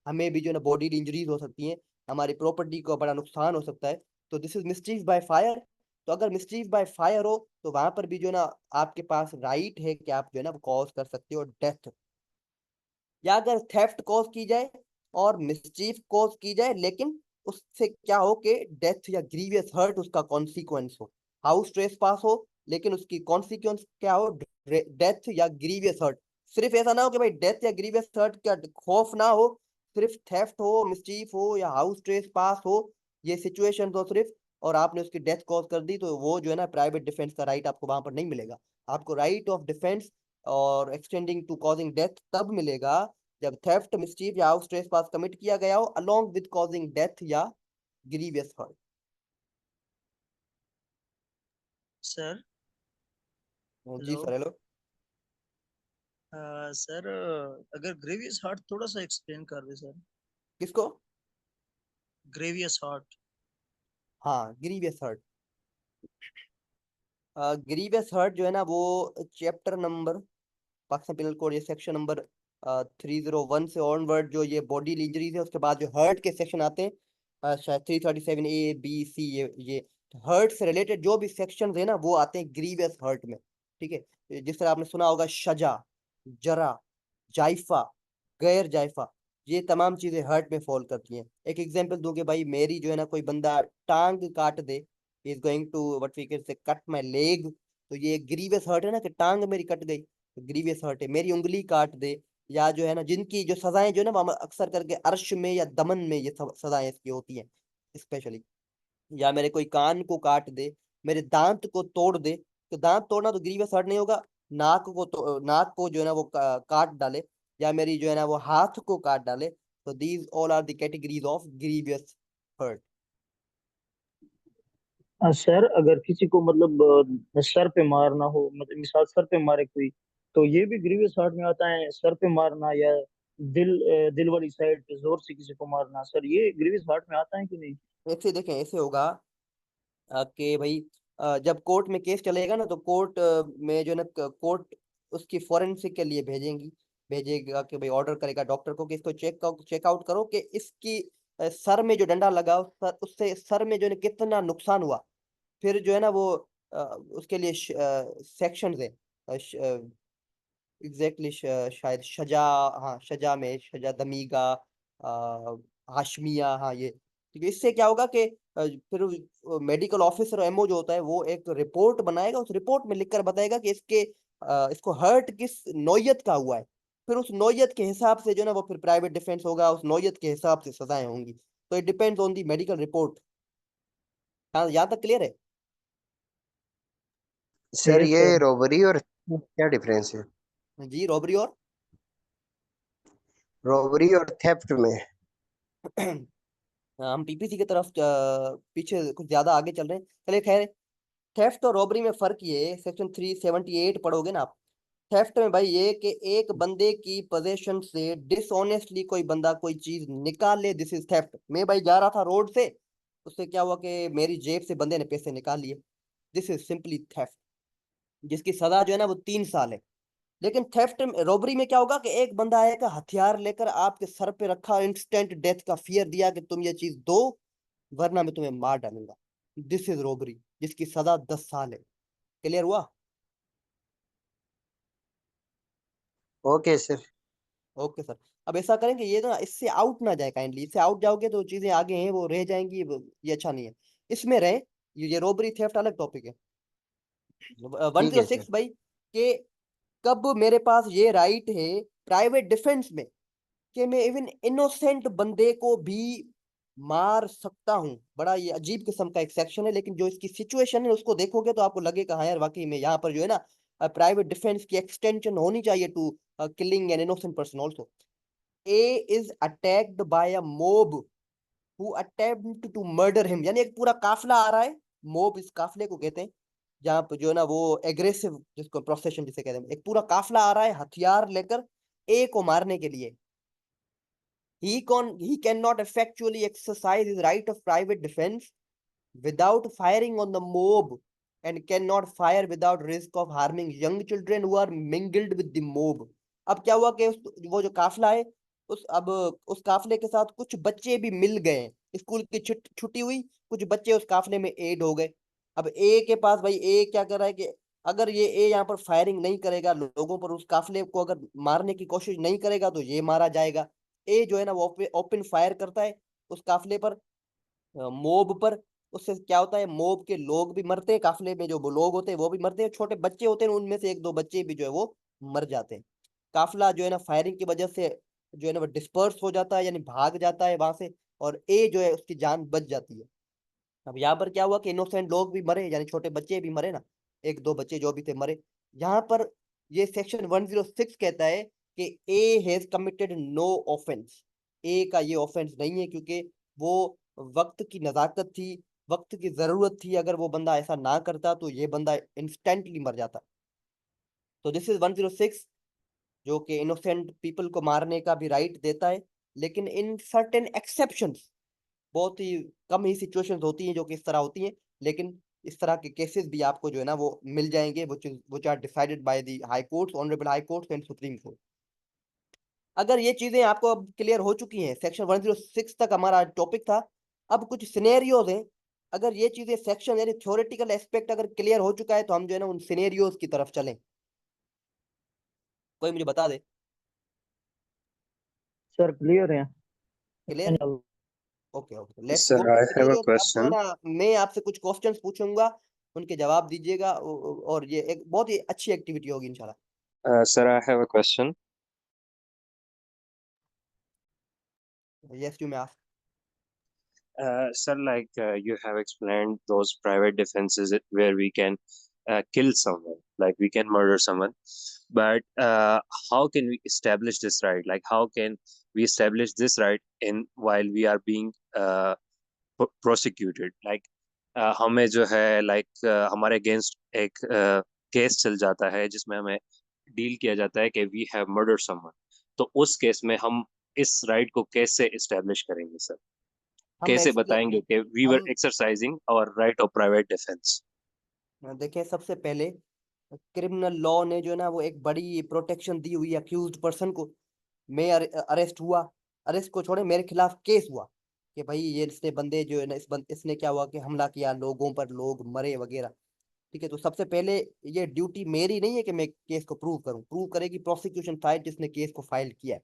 Speaker 1: हमें भी जो है ना बॉडी इंजरीज हो सकती हैं, हमारी प्रॉपर्टी को बड़ा नुकसान हो सकता है। तो this is mischief by fire. तो अगर मिसचीफ बाय फायर हो तो वहां पर भी जो है ना आपके पास राइट है कि आप जो है ना कॉज कर सकते हो डेथ। या अगर थेफ्ट कॉज की जाए और मिसचीफ कॉज की जाए, लेकिन उससे क्या हो कि डेथ या ग्रीवियस हर्ट उसका कॉन्सिक्वेंस हो। हाउस ट्रेस पास हो लेकिन उसकी कॉन्सिक्वेंस क्या हो, डेथ या ग्रीवियस हर्ट। सिर्फ ऐसा ना हो कि भाई डेथ या ग्रीवियस हर्ट का खौफ ना हो, सिर्फ थेफ्ट हो, मिसचीफ हो या हाउस ट्रेस पास हो, ये सिचुएशन हो सिर्फ, और आपने उसकी डेथ कॉज कर दी, तो वो जो है ना प्राइवेट डिफेंस का राइट आपको वहां पर नहीं मिलेगा। आपको राइट ऑफ डिफेंस और एक्सटेंडिंग टू कॉजिंग डेथ तब मिलेगा जब थेफ्ट, मिसचीफ या हाउस ट्रेस पास कमिट किया गया हो अलोंग विद कॉजिंग डेथ या ग्रीवियस हर्ट।
Speaker 3: सर।
Speaker 1: जी
Speaker 3: हेलो।
Speaker 1: Sir, hello.
Speaker 3: सर, अगर ग्रेवियस हार्ट थोड़ा सा एक्सप्लेन कर दे सर।
Speaker 1: किसको?
Speaker 3: ग्रेवियस हार्ट।
Speaker 1: हाँ, ग्रीवियस हर्ट। ग्रीवियस हर्ट जो है ना वो chapter number, Pakistan penal code, ये सेक्शन नंबर 301 से ऑनवर्ड जो ये बॉडी इंजरीज है, उसके बाद जो हर्ट के सेक्शन आते हैं, शायद 337A B C, ये हर्ट से रिलेटेड जो भी सेक्शन है ना वो आते हैं ग्रीवियस हर्ट में। ठीक है, जिस तरह आपने सुना होगा शजा, जरा, जायफा, गैर जायफा, ये तमाम चीजें हर्ट में फॉल करती हैं। एक एग्जांपल दूं कि भाई मेरी जो है ना कोई बंदा टांग काट दे, is going to what we can say cut my leg, तो ये ग्रीवियस हर्ट है ना कि टांग मेरी कट गई, ग्रीवियस हर्ट है। मेरी उंगली काट दे, या जो है ना जिनकी जो सजाएं जो है ना वो अक्सर करके अर्श में या दमन में ये सजाएं इसकी होती हैं स्पेशली। या मेरे कोई कान को काट दे, मेरे दांत को तोड़ दे, तो दांत तोड़ना तो ग्रीवियस हर्ट नहीं होगा। नाक को जो है ना वो काट डाले, या मेरी जो है ना वो हाथ को काट डाले, तो these all are the categories of grievous hurt.
Speaker 5: Sir, अगर किसी को मतलब सर पे मारना हो, मतलब मिसाल सर पे मारे कोई, तो ये भी ग्रीवियस हार्ट में आता है? सर पे मारना या दिल वाली साइड पे जोर से किसी को मारना, सर ये ग्रीवियस हार्ट में आता है कि नहीं?
Speaker 1: ऐसे देखें, ऐसे होगा कि भाई जब कोर्ट में केस चलेगा ना, तो कोर्ट में जो है ना कोर्ट उसकी फोरेंसिक के लिए भेजेगा कि भाई ऑर्डर करेगा डॉक्टर को कि इसको चेकआउट करो कि इसकी सर में जो डंडा लगा उससे सर में जो है ना कितना नुकसान हुआ। फिर जो है ना वो उसके लिए सेक्शन है, एग्जैक्टली शायद शजा, हाँ शजा में शजा, दमीगा, हाशमिया, हाँ ये। तो इससे क्या होगा कि फिर मेडिकल ऑफिसर एमओ जो होता है वो एक रिपोर्ट बनाएगा, उस रिपोर्ट में लिखकर बताएगा कि इसको हर्ट किस नौयत का हुआ है। फिर उस नौयत के हिसाब से जो है ना वो फिर प्राइवेट डिफेंस होगा, उस नौयत के हिसाब से सजाएं होंगी। तो it depends on the medical report. हाँ, यहाँ तक क्लियर है?
Speaker 6: सर
Speaker 5: यस
Speaker 6: ये
Speaker 5: सर।
Speaker 6: रॉबरी और क्या डिफरेंस है?
Speaker 1: जी, रॉबरी और
Speaker 6: रॉबरी और थेफ्ट में?
Speaker 1: हम पीपीसी की तरफ पीछे कुछ ज्यादा आगे चल रहे हैं, चलिए खैर। थेफ्ट और रॉबरी में फर्क ये है, सेक्शन 378 पढ़ोगे ना आप। थेफ्ट में भाई ये कि एक बंदे की पोजेशन से डिसऑनेस्टली कोई बंदा कोई चीज निकाल ले, दिस इज थेफ्ट। मैं भाई जा रहा था रोड से, उससे क्या हुआ कि मेरी जेब से बंदे ने पैसे निकाल लिए, दिस इज सिंपली थेफ्ट, जिसकी सजा जो है ना वो 3 साल है। लेकिन थेफ्ट रॉबरी में क्या होगा कि एक बंदा आएगा हथियार लेकर आपके सर पे रखा, इंस्टेंट डेथ का फियर दिया कि तुम ये चीज दो वरना मैं तुम्हें मार डालूंगा, दिस इज रॉबरी, जिसकी सजा 10 साल है। क्लियर हुआ?
Speaker 6: Okay sir.
Speaker 1: Okay sir. अब ऐसा करें कि ये ना इससे आउट ना जाए, काइंडली इससे आउट जाओगे तो चीजें आगे हैं वो रह जाएंगी, ये अच्छा नहीं है। इसमें रहे, ये रोबरी थेफ्ट अलग टॉपिक है। वन
Speaker 6: ठीक
Speaker 1: जीरो
Speaker 6: है सर।
Speaker 1: सिक्स भाई, कि कब मेरे पास ये राइट है प्राइवेट डिफेंस में कि मैं इवन इनोसेंट बंदे को भी मार सकता हूँ। बड़ा ये अजीब किस्म का एक सेक्शन है, लेकिन जो इसकी सिचुएशन है उसको देखोगे तो आपको लगेगा हाँ यार वाकई में यहाँ पर जो है ना प्राइवेट डिफेंस की एक्सटेंशन होनी चाहिए to killing an innocent person also. A is attacked by a mob who attempt to murder him, यानी एक पूरा काफिला आ रहा है, मोब इस काफिले को कहते हैं, जहाँ पे जो है ना वो एग्रेसिव, जिसको प्रोसेशन जिसे कहते हैं, एक पूरा काफिला आ रहा है हथियार लेकर ए को मारने के लिए। he cannot effectually exercise his right of private defense without firing on the mob, and cannot fire without risk of harming young children who are mingled with the mob। अब क्या हुआ कि वो जो काफिला है, उस काफिले के साथ कुछ बच्चे भी मिल गए, स्कूल की छुट्टी हुई, कुछ बच्चे उस काफिले में ऐड हो गए। अब ए के पास भाई ए क्या कर रहा है कि अगर ये ए यहाँ पर फायरिंग नहीं करेगा लोगों पर, उस काफिले को अगर मारने की कोशिश नहीं करेगा तो ये मारा जाएगा। ए जो है ना वो ओपन फायर करता है उस काफिले पर, मोब पर, उससे क्या होता है, मोब के लोग भी मरते हैं, काफिले में जो वो लोग होते हैं वो भी मरते हैं, छोटे बच्चे होते हैं उनमें से एक दो बच्चे भी जो है वो मर जाते हैं। काफिला जो है ना फायरिंग की वजह से जो है ना वो डिस्पर्स हो जाता है, यानी भाग जाता है वहां से, और ए जो है उसकी जान बच जाती है। अब यहाँ पर क्या हुआ कि इनोसेंट लोग भी मरे, यानी छोटे बच्चे भी मरे ना, एक दो बच्चे जो भी थे मरे। यहाँ पर ये सेक्शन 106 कहता है कि A has committed no offence. A का ये ऑफेंस नहीं है, क्योंकि वो वक्त की नजाकत थी, वक्त की जरूरत थी, अगर वो बंदा ऐसा ना करता तो ये बंदा इंस्टेंटली मर जाता। तो दिस इज 106, जो कि इनोसेंट पीपल को मारने का भी राइट देता है, लेकिन इन सर्टेन एक्सेप्शंस, बहुत ही कम ही सिचुएशंस होती हैं जो कि इस तरह होती हैं, लेकिन इस तरह के केसेस भी आपको जो है ना वो मिल जाएंगे, which are decided by the high courts, honorable high courts and supreme court। अगर ये चीजें आपको अब क्लियर हो चुकी हैं, सेक्शन 106 तक हमारा टॉपिक था। अब कुछ सिनेरियोज हैं, अगर ये चीजें सेक्शन यानी थ्योरेटिकल एस्पेक्ट अगर क्लियर हो चुका है तो हम जो है ना उन सिनेरियोज की तरफ चलें। कोई मुझे बता दे।
Speaker 5: सर क्लियर है।
Speaker 1: क्लियर है? Okay okay, let's
Speaker 7: Sir,
Speaker 1: go to
Speaker 7: I have a
Speaker 1: scenarios. अब जो है
Speaker 7: question.
Speaker 1: ना मैं आपसे कुछ क्वेश्चंस पूछूंगा, उनके जवाब दीजिएगा, और ये एक बहुत ही अच्छी एक्टिविटी होगी इंशाल्लाह।
Speaker 7: Sir, I have a question.
Speaker 1: Yes you may ask.
Speaker 7: Sir, like you have explained those private defenses where we can kill someone, like we can murder someone. But how can we establish this right? Like, how can we establish this right in while we are being prosecuted? Like, हमें जो है like हमारे against एक case चल जाता है जिसमें हमें डील किया जाता है कि we have murdered someone. तो उस केस में हम इस राइट को कैसे एस्टेब्लिश करेंगे सर?
Speaker 1: हम
Speaker 7: कैसे बताएंगे कि वी वर
Speaker 1: हम
Speaker 7: exercising our right of private defence?
Speaker 1: देखें, सबसे पहले क्रिमिनल लॉ ने जो है ना वो एक बड़ी प्रोटेक्शन दी हुई है अक्यूज्ड पर्सन को। मैं अरेस्ट हुआ, अरेस्ट को छोड़े, मेरे खिलाफ केस हुआ कि भाई ये इसने बंदे जो है ना इसने क्या हुआ कि हमला किया लोगों पर, लोग मरे वगैरह। ठीक है, तो सबसे पहले ये ड्यूटी मेरी नहीं है कि मैं केस को प्रूव करूं, प्रूव करेगी प्रोसिक्यूशन साइड जिसने केस को फाइल किया है।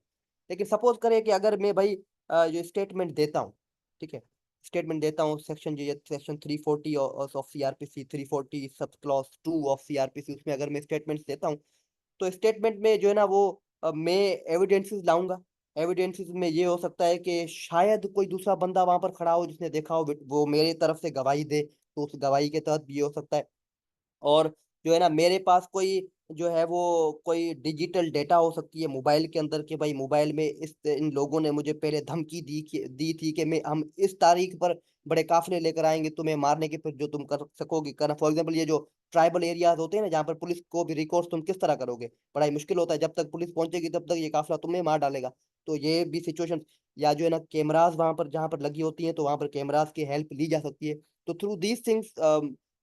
Speaker 1: लेकिन सपोज करें कि अगर मैं भाई जो स्टेटमेंट देता हूँ, ठीक है, स्टेटमेंट देता हूँ, सेक्शन जो section 340 of CrPC, 340 sub clause 2 of CrPC, उसमें अगर मैं स्टेटमेंट देता हूँ तो स्टेटमेंट में जो है ना वो मैं एविडेंसेस लाऊंगा। एविडेंसेस में ये हो सकता है कि शायद कोई दूसरा बंदा वहां पर खड़ा हो जिसने देखा हो, वो मेरे तरफ से गवाही दे, तो उस गवाही के तहत भी ये हो सकता है। और जो है ना मेरे पास कोई जो है वो कोई डिजिटल डेटा हो सकती है मोबाइल के अंदर, कि भाई मोबाइल में इन लोगों ने मुझे पहले धमकी दी थी कि मैं हम इस तारीख पर बड़े काफिले लेकर आएंगे तुम्हें मारने के, फिर जो तुम कर सकोगे करना। फॉर एग्जाम्पल ये जो ट्राइबल एरियाज होते हैं ना, जहाँ पर पुलिस को भी रिकॉर्ड तुम किस तरह करोगे, बड़ा ही मुश्किल होता है, जब तक पुलिस पहुंचेगी तब तक ये काफिला तुम्हें मार डालेगा। तो ये भी सिचुएशन, या जो है ना कैमराज वहां पर जहाँ पर लगी होती हैं तो वहां पर कैमराज की हेल्प ली जा सकती है। तो थ्रू दीज थिंग्स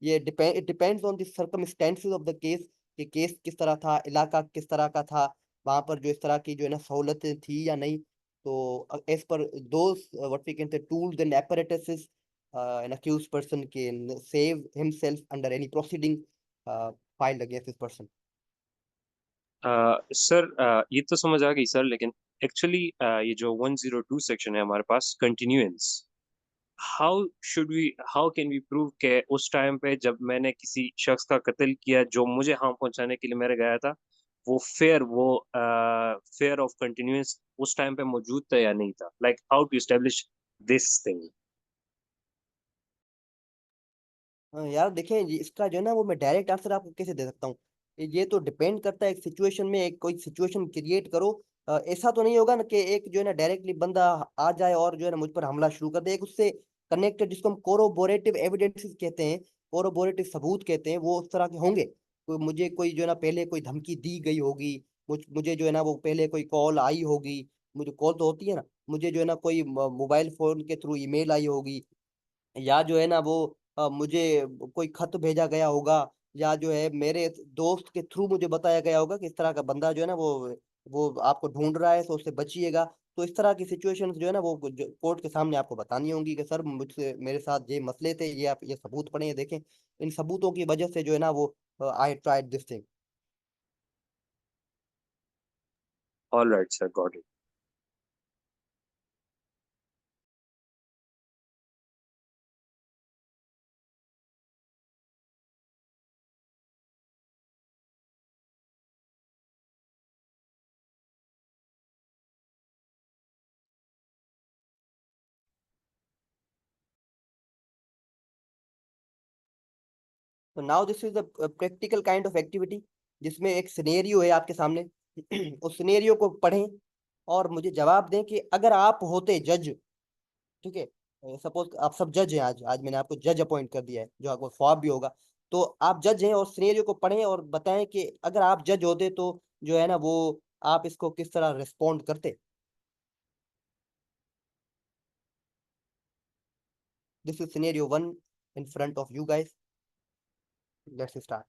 Speaker 1: ये it depends on the circumstances of the case, कि केस किस तरह था, इलाका किस तरह का था, वहां पर जो इस तरह की जो है ना सहूलतें थी या नहीं। तो as per those what we can say tools and apparatus, an accused person can save himself under any proceeding filed against this person।
Speaker 7: Sir ये तो समझ आ गई सर, लेकिन एक्चुअली ये जो 102 सेक्शन है हमारे पास continuance, how can we prove के उस टाइम पे जब मैंने किसी शख्स का कत्ल किया जो मुझे हार्म पहुंचाने के लिए मेरे गया था, वो फेयर ऑफ कंटिन्यूएंस उस टाइम पे मौजूद था या नहीं था? Like how to establish this thing?
Speaker 1: हाँ यार देखें, इसका जो है ना वो मैं डायरेक्ट आंसर आपको कैसे दे सकता हूँ, ये तो डिपेंड करता है एक सिचुएशन में, एक कोई सिचुएशन क्रिएट करो। ऐसा तो नहीं होगा ना कि एक जो है ना डायरेक्टली बंदा आ जाए और जो है ना मुझ पर हमला शुरू कर दे। एक उससे कनेक्टेड, जिसको हम कोरोबोरेटिव एविडेंसेस कहते हैं, कोरोबोरेटिव सबूत कहते हैं, वो उस तरह के होंगे। मुझे कोई जो है ना पहले कोई धमकी दी गई होगी, मुझे जो है ना वो पहले कोई कॉल आई होगी, मुझे कॉल तो होती है ना, मुझे जो है ना कोई मोबाइल फोन के थ्रू ईमेल आई होगी, या जो है ना वो मुझे कोई खत भेजा गया होगा, या जो है मेरे दोस्त के थ्रू मुझे बताया गया होगा कि इस तरह का बंदा जो है ना वो आपको ढूंढ रहा है, तो उससे बचिएगा। तो इस तरह की सिचुएशंस जो है ना वो कोर्ट के सामने आपको बतानी होंगी कि सर मुझसे मेरे साथ ये मसले थे, ये आप ये सबूत पढ़े हैं, देखें इन सबूतों की वजह से जो है ना वो I tried this thing.
Speaker 7: All right sir, got it.
Speaker 1: तो now this is the practical kind of activity, जिसमें एक सिनेरियो है आपके सामने। उस सिनेरियो को पढ़ें और मुझे जवाब दें कि अगर आप होते जज, ठीक है, सपोज आप सब जज हैं, आज आज मैंने आपको जज अपॉइंट कर दिया है, जो आपको ख्वाब भी होगा। तो आप जज हैं और सिनेरियो को पढ़ें और बताएं कि अगर आप जज होते तो जो है ना वो आप इसको किस तरह रिस्पॉन्ड करते। This is scenario 1 in front of you guys. Let's start.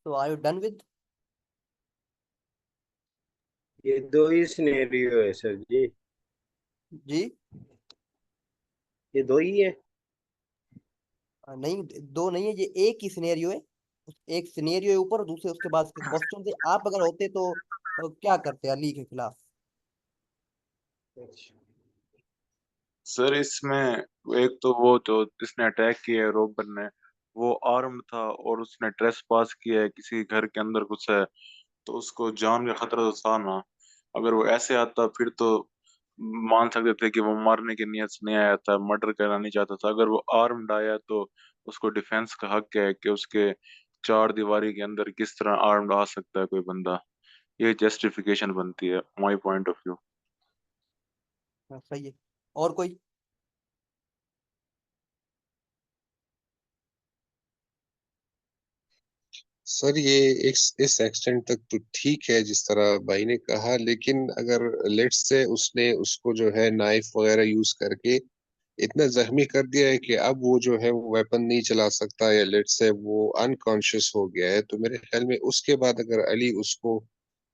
Speaker 1: तो आर यू डन विद?
Speaker 6: ये दो ही सिनेरियो है सर जी,
Speaker 1: जी
Speaker 6: ये दो ही है।
Speaker 1: नहीं, दो नहीं है, ये एक ही सिनेरियो है। एक सिनेरियो है ऊपर, दूसरे उसके बाद उसके क्वेश्चन थे। आप अगर होते तो क्या करते अली के खिलाफ?
Speaker 8: सर इसमें एक तो वो जो जिसने अटैक किया है रोबर ने, वो आर्म था और उसने ट्रेस पास किया है, किसी घर के अंदर घुसा है, तो उसको जान का खतरा तो था ना। अगर वो ऐसे आता फिर तो मान सकते थे कि वो मारने की नियत से नहीं आया था, मर्डर करना नहीं चाहता था। अगर वो आर्म्ड आया तो उसको डिफेंस का हक है कि उसके चार दीवारी के अंदर किस तरह आर्म्ड आ सकता है कोई बंदा। ये जस्टिफिकेशन बनती है माई पॉइंट ऑफ व्यू।
Speaker 1: हाँ, सही है। और कोई?
Speaker 9: सर ये इस एक्सटेंट तक तो ठीक है जिस तरह भाई ने कहा, लेकिन अगर लेट्स से उसने उसको जो है नाइफ वगैरह यूज करके इतना जख्मी कर दिया है कि अब वो जो है वो वेपन नहीं चला सकता, या लेट्स से वो अनकॉन्शियस हो गया है, तो मेरे ख्याल में उसके बाद अगर अली उसको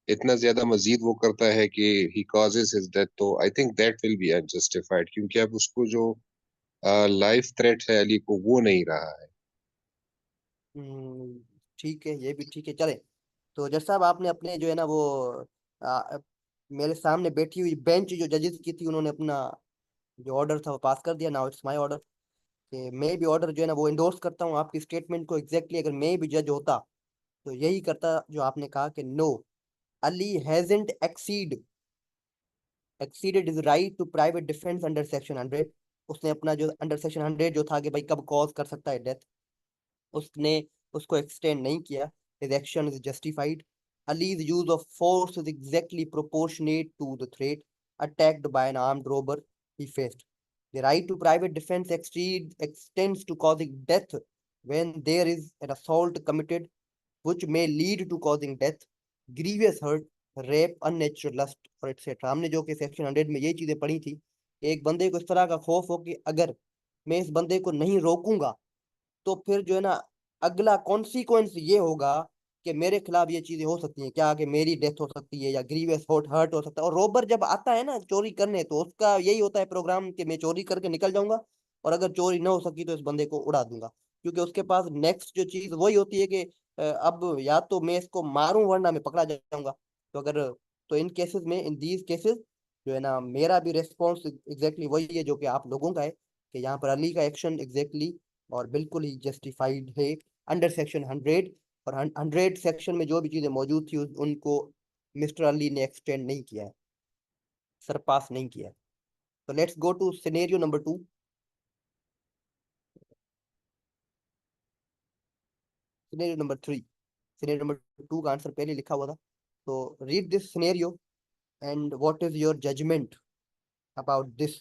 Speaker 9: इतना ज्यादा मजीद वो करता है कि ही कॉजेज हिज डेथ, तो I think that will be unjustified, क्योंकि अब उसको जो लाइफ थ्रेट है अली को वो नहीं रहा है।
Speaker 1: हम्म, ठीक है, ये भी ठीक है, चले। तो जज साहब, आपने अपने जो है ना वो आ, मेरे सामने बैठी हुई बेंच जो जजेस की थी, उन्होंने अपना जो ऑर्डर था वो पास कर दिया। नाउ इट्स माय ऑर्डर कि मैं भी ऑर्डर जो है ना वो इंडोर्स करता हूँ आपकी स्टेटमेंट को। एग्जैक्टली अगर मैं भी जज होता तो यही करता जो आपने कहा कि no, Ali hasn't exceeded is right to private defence under section 100। उसने अपना जो अंडर सेक्शन 100 जो था कि भाई कब कॉज कर सकता है डेथ, उसने उसको एक्सटेंड नहीं किया। His action is justified. Ali's use of force is exactly proportionate to the threat attacked by an armed robber he faced. The right to private defense extends to causing death when there is an assault committed which may lead to causing death, grievous hurt, rape, unnatural lust और etcetera. हमने जो कि section 100 में ये चीजें पढ़ी थी, एक बंदे को इस तरह का खौफ हो कि अगर मैं इस बंदे को नहीं रोकूंगा तो फिर जो है ना अगला कॉन्सिक्वेंस ये होगा कि मेरे खिलाफ ये चीजें हो सकती हैं, क्या कि मेरी डेथ हो सकती है या ग्रीवियस हर्ट हो सकता है। और रोबर जब आता है ना चोरी करने, तो उसका यही होता है प्रोग्राम कि मैं चोरी करके निकल जाऊंगा और अगर चोरी ना हो सकी तो इस बंदे को उड़ा दूंगा, क्योंकि उसके पास नेक्स्ट जो चीज वही होती है कि अब या तो मैं इसको मारूं वरना मैं पकड़ा जाऊंगा। तो अगर तो इन केसेस में, इन दीज केसेस जो है ना, मेरा भी रेस्पॉन्स एग्जैक्टली वही है जो कि आप लोगों का है, कि यहाँ पर अली का एक्शन एग्जैक्टली और बिल्कुल ही जस्टिफाइड है अंडर सेक्शन 100। और 100 सेक्शन में जो भी चीजें मौजूद थी उनको मिस्टर अली ने एक्सटेंड नहीं किया है, सरपास नहीं किया है। तो let's go to scenario number 2। Scenario number 3। Scenario number 2 का आंसर पहले लिखा हुआ था। तो read this scenario and what is your judgement about this.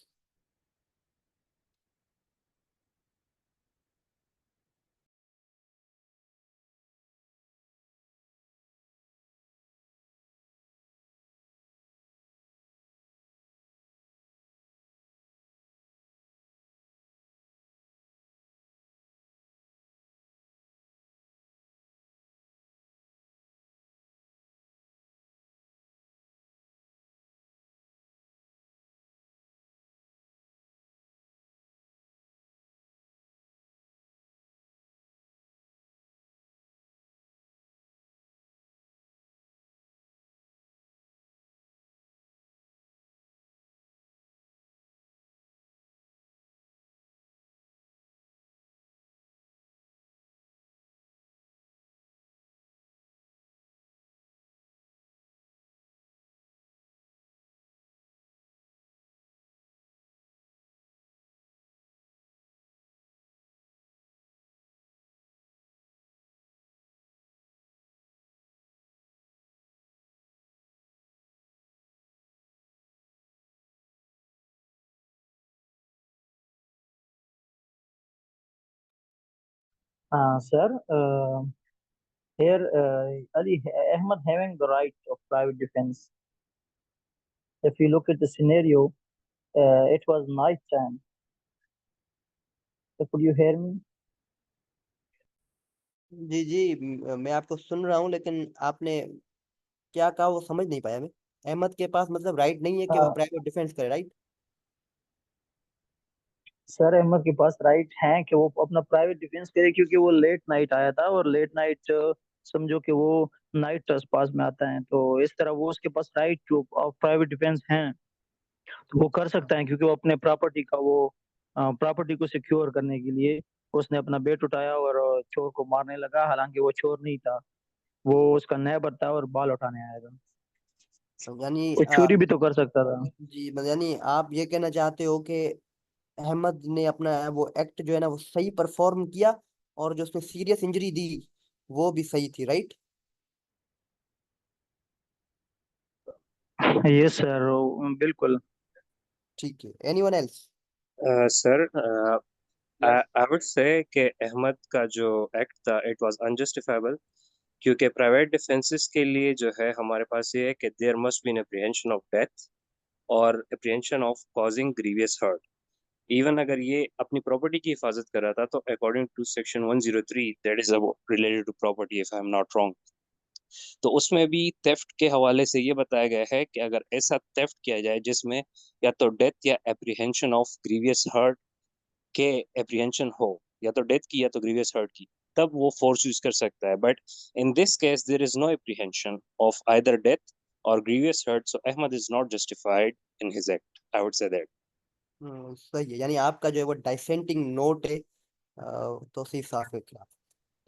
Speaker 5: Sir, here Ali Ahmed having the right of private defense. If you look at the scenario, it was night time. So could you hear me?
Speaker 1: जी जी, मैं आपको सुन रहा हूँ, लेकिन आपने क्या कहा वो समझ नहीं पाया मैं। अहमद के पास मतलब राइट नहीं है कि वो
Speaker 5: हाँ
Speaker 1: प्राइवेट डिफेंस करे, राइट?
Speaker 5: सर, अहमद के पास राइट है कि वो अपना प्राइवेट डिफेंस करे, क्योंकि वो लेट नाइट आया था, और लेट नाइट समझो कि वो नाइट ट्रेसपास में आता है, तो इस तरह वो उसके पास राइट टू प्राइवेट डिफेंस है, तो वो कर सकता है, क्योंकि वो अपने प्रॉपर्टी का वो प्रॉपर्टी को सिक्योर करने के लिए उसने अपना बेट उठाया और चोर को मारने लगा, हालांकि वो चोर नहीं था, वो उसका नैबर था और बाल उठाने आया था।
Speaker 1: यानी
Speaker 5: वो चोरी भी तो कर सकता था।
Speaker 1: जी, यानी आप ये कहना चाहते हो कि अहमद ने अपना वो एक्ट जो है ना वो सही परफॉर्म किया, और जो उसने सीरियस इंजरी दी वो भी सही थी, राइट?
Speaker 5: ये सर, बिल्कुल।
Speaker 1: ठीक है, anyone else?
Speaker 7: Sir, I would say कि अहमद का जो एक्ट था इट वाज अनजस्टिफाइबल, क्योंकि प्राइवेट डिफेंसेस के लिए जो है हमारे पास ये है कि there must be an apprehension of death और apprehension of causing grievous hurt. Even अगर ये अपनी प्रॉपर्टी की हिफाजत कर रहा था तो according to section 103 that is related to property if I am not wrong, तो उसमें भी थेफ्ट के हवाले से ये बताया गया है कि अगर ऐसा थेफ्ट किया जाए जिसमें या तो डेथ या एप्रीहेंशन ऑफ ग्रीवियस हर्ट के एप्रीहेंशन हो, या तो डेथ की या तो ग्रीवियस हर्ट की, तब वो फोर्स यूज कर सकता है। But in this case there is no apprehension of either death और grievous hurt, so Ahmad is not justified in his act, I would say that.
Speaker 1: सही है, यानी आपका जो है वो डाइसेंटिंग नोट है, तो सी साफ के खिलाफ।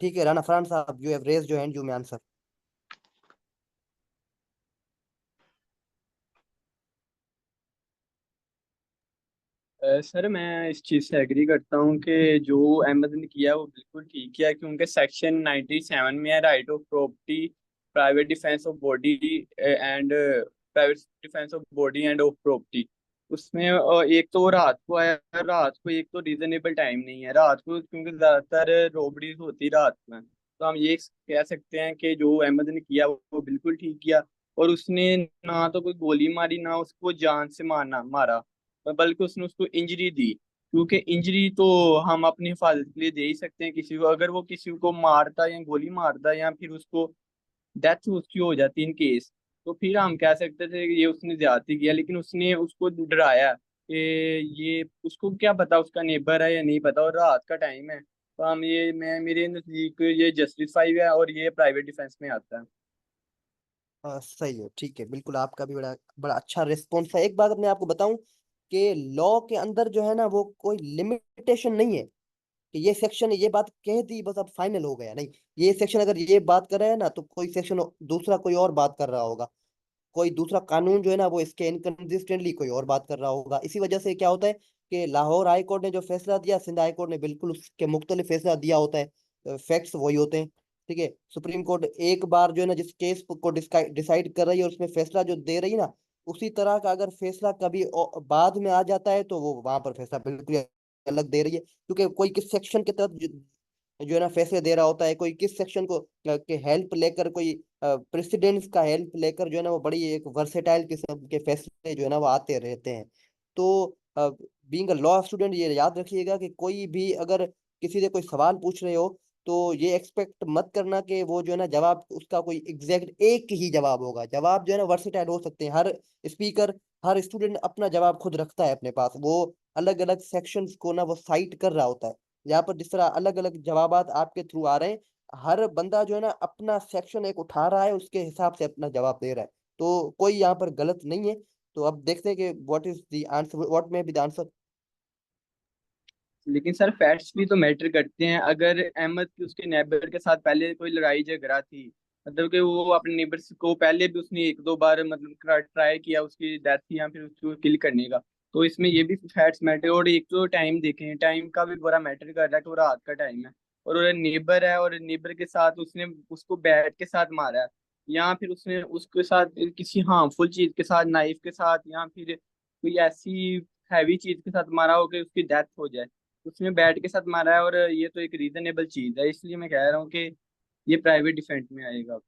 Speaker 1: ठीक है, राना फरहान साहब, you have raised your hand, you may answer.
Speaker 4: Sir मैं इस चीज़ से एग्री करता हूँ कि जो अहमद ने किया वो बिल्कुल ठीक किया, क्योंकि सेक्शन 97 में है right of property, private defence of body and private defence of body end of property. उसमें एक तो वो रात को आया, रात को एक तो रीजनेबल टाइम नहीं है रात को, क्योंकि ज़्यादातर रॉबरीज होती रात में। तो हम ये कह सकते हैं कि जो अहमद ने किया वो बिल्कुल ठीक किया। और उसने ना तो कोई गोली मारी ना उसको जान से मारना मारा, बल्कि उसने उसको इंजरी दी, क्योंकि इंजरी तो हम अपनी हिफाजत के लिए दे ही सकते हैं किसी को। अगर वो किसी को मारता या गोली मारता या फिर उसको डेथ उसकी हो जाती इन केस, तो फिर हम कह सकते थे कि ये उसने ज्यादती किया, लेकिन उसने उसको डराया कि ये उसको क्या पता उसका नेबर है या नहीं पता, और रात का टाइम है। तो हम ये मैं मेरे नजदीक ये जस्टिफाई है और ये प्राइवेट डिफेंस में आता है।
Speaker 1: सही है, ठीक है, बिल्कुल आपका भी बड़ा बड़ा अच्छा रिस्पॉन्स है। एक बात मैं आपको बताऊं कि लॉ के अंदर जो है ना वो कोई लिमिटेशन नहीं है कि ये सेक्शन ये बात कह दी बस अब फाइनल हो गया, नहीं। ये सेक्शन अगर ये बात कर रहा है ना तो कोई सेक्शन दूसरा कोई और बात कर रहा होगा, कोई दूसरा कानून जो है ना वो इसके इनकंसिस्टेंटली कोई और बात कर रहा होगा। इसी वजह से क्या होता है कि लाहौर हाई कोर्ट ने जो फैसला दिया, सिंध हाई कोर्ट ने बिल्कुल उसके मुख्तलिफ फैसला दिया होता है, फैक्ट्स वही होते हैं। ठीक है, सुप्रीम कोर्ट एक बार जो है ना जिस केस को डिसाइड कर रही है और उसमें फैसला जो दे रही है ना, उसी तरह का अगर फैसला कभी बाद में आ जाता है तो वो वहां पर फैसला बिल्कुल अलग दे रही है, क्योंकि कोई किस सेक्शन के तहत जो है ना फैसले दे रहा होता है, कोई किस सेक्शन को के हेल्प लेकर, कोई प्रेसिडेंट्स का हेल्प लेकर जो है ना वो बड़ी एक वर्सेटाइल किस्म के फैसले जो है ना वो आते रहते हैं। तो बीइंग अ लॉ स्टूडेंट ये याद रखिएगा कि कोई भी अगर किसी से कोई सवाल पूछ रहे हो तो ये एक्सपेक्ट मत करना कि वो जो है ना जवाब उसका कोई एग्जैक्ट एक ही जवाब होगा। जवाब जो है ना वर्सेटाइल हो सकते हैं। हर स्पीकर, हर स्टूडेंट अपना जवाब खुद रखता है अपने पास, वो अलग अलग सेक्शंस को ना वो साइट कर रहा होता है। यहाँ पर जिस तरह अलग अलग जवाबात आपके थ्रू आ रहे हैं, हर बंदा जो है ना अपना सेक्शन एक उठा रहा है, उसके हिसाब से अपना जवाब दे रहा है, तो कोई यहाँ पर गलत नहीं है। तो अब देखते हैं कि what is the answer, what may be the answer.
Speaker 4: लेकिन सर फैक्ट्स भी तो मैटर करते हैं। अगर अहमद की उसके नेबर के साथ पहले कोई लड़ाई झगड़ा थी, मतलब कि वो अपने नेबर्स को पहले भी उसने एक दो बार मतलब ट्राई किया उसकी डेथ या फिर उसको किल करने का, तो इसमें ये भी फैक्ट्स मैटर। और एक तो टाइम देखें, टाइम का भी बड़ा मैटर कर रहा है कि वो रात का टाइम है और नेबर है, और नेबर के साथ उसने उसको बैट के साथ मारा है, या फिर उसने उसके साथ किसी हार्मफुल चीज के साथ, नाइफ के साथ, या फिर कोई ऐसी हैवी चीज के साथ मारा हो कि उसकी डेथ हो जाए, उसने बैट के साथ मारा है। और ये तो एक रीजनेबल चीज है, इसलिए मैं कह रहा हूँ कि ये प्राइवेट डिफेंस में आएगा।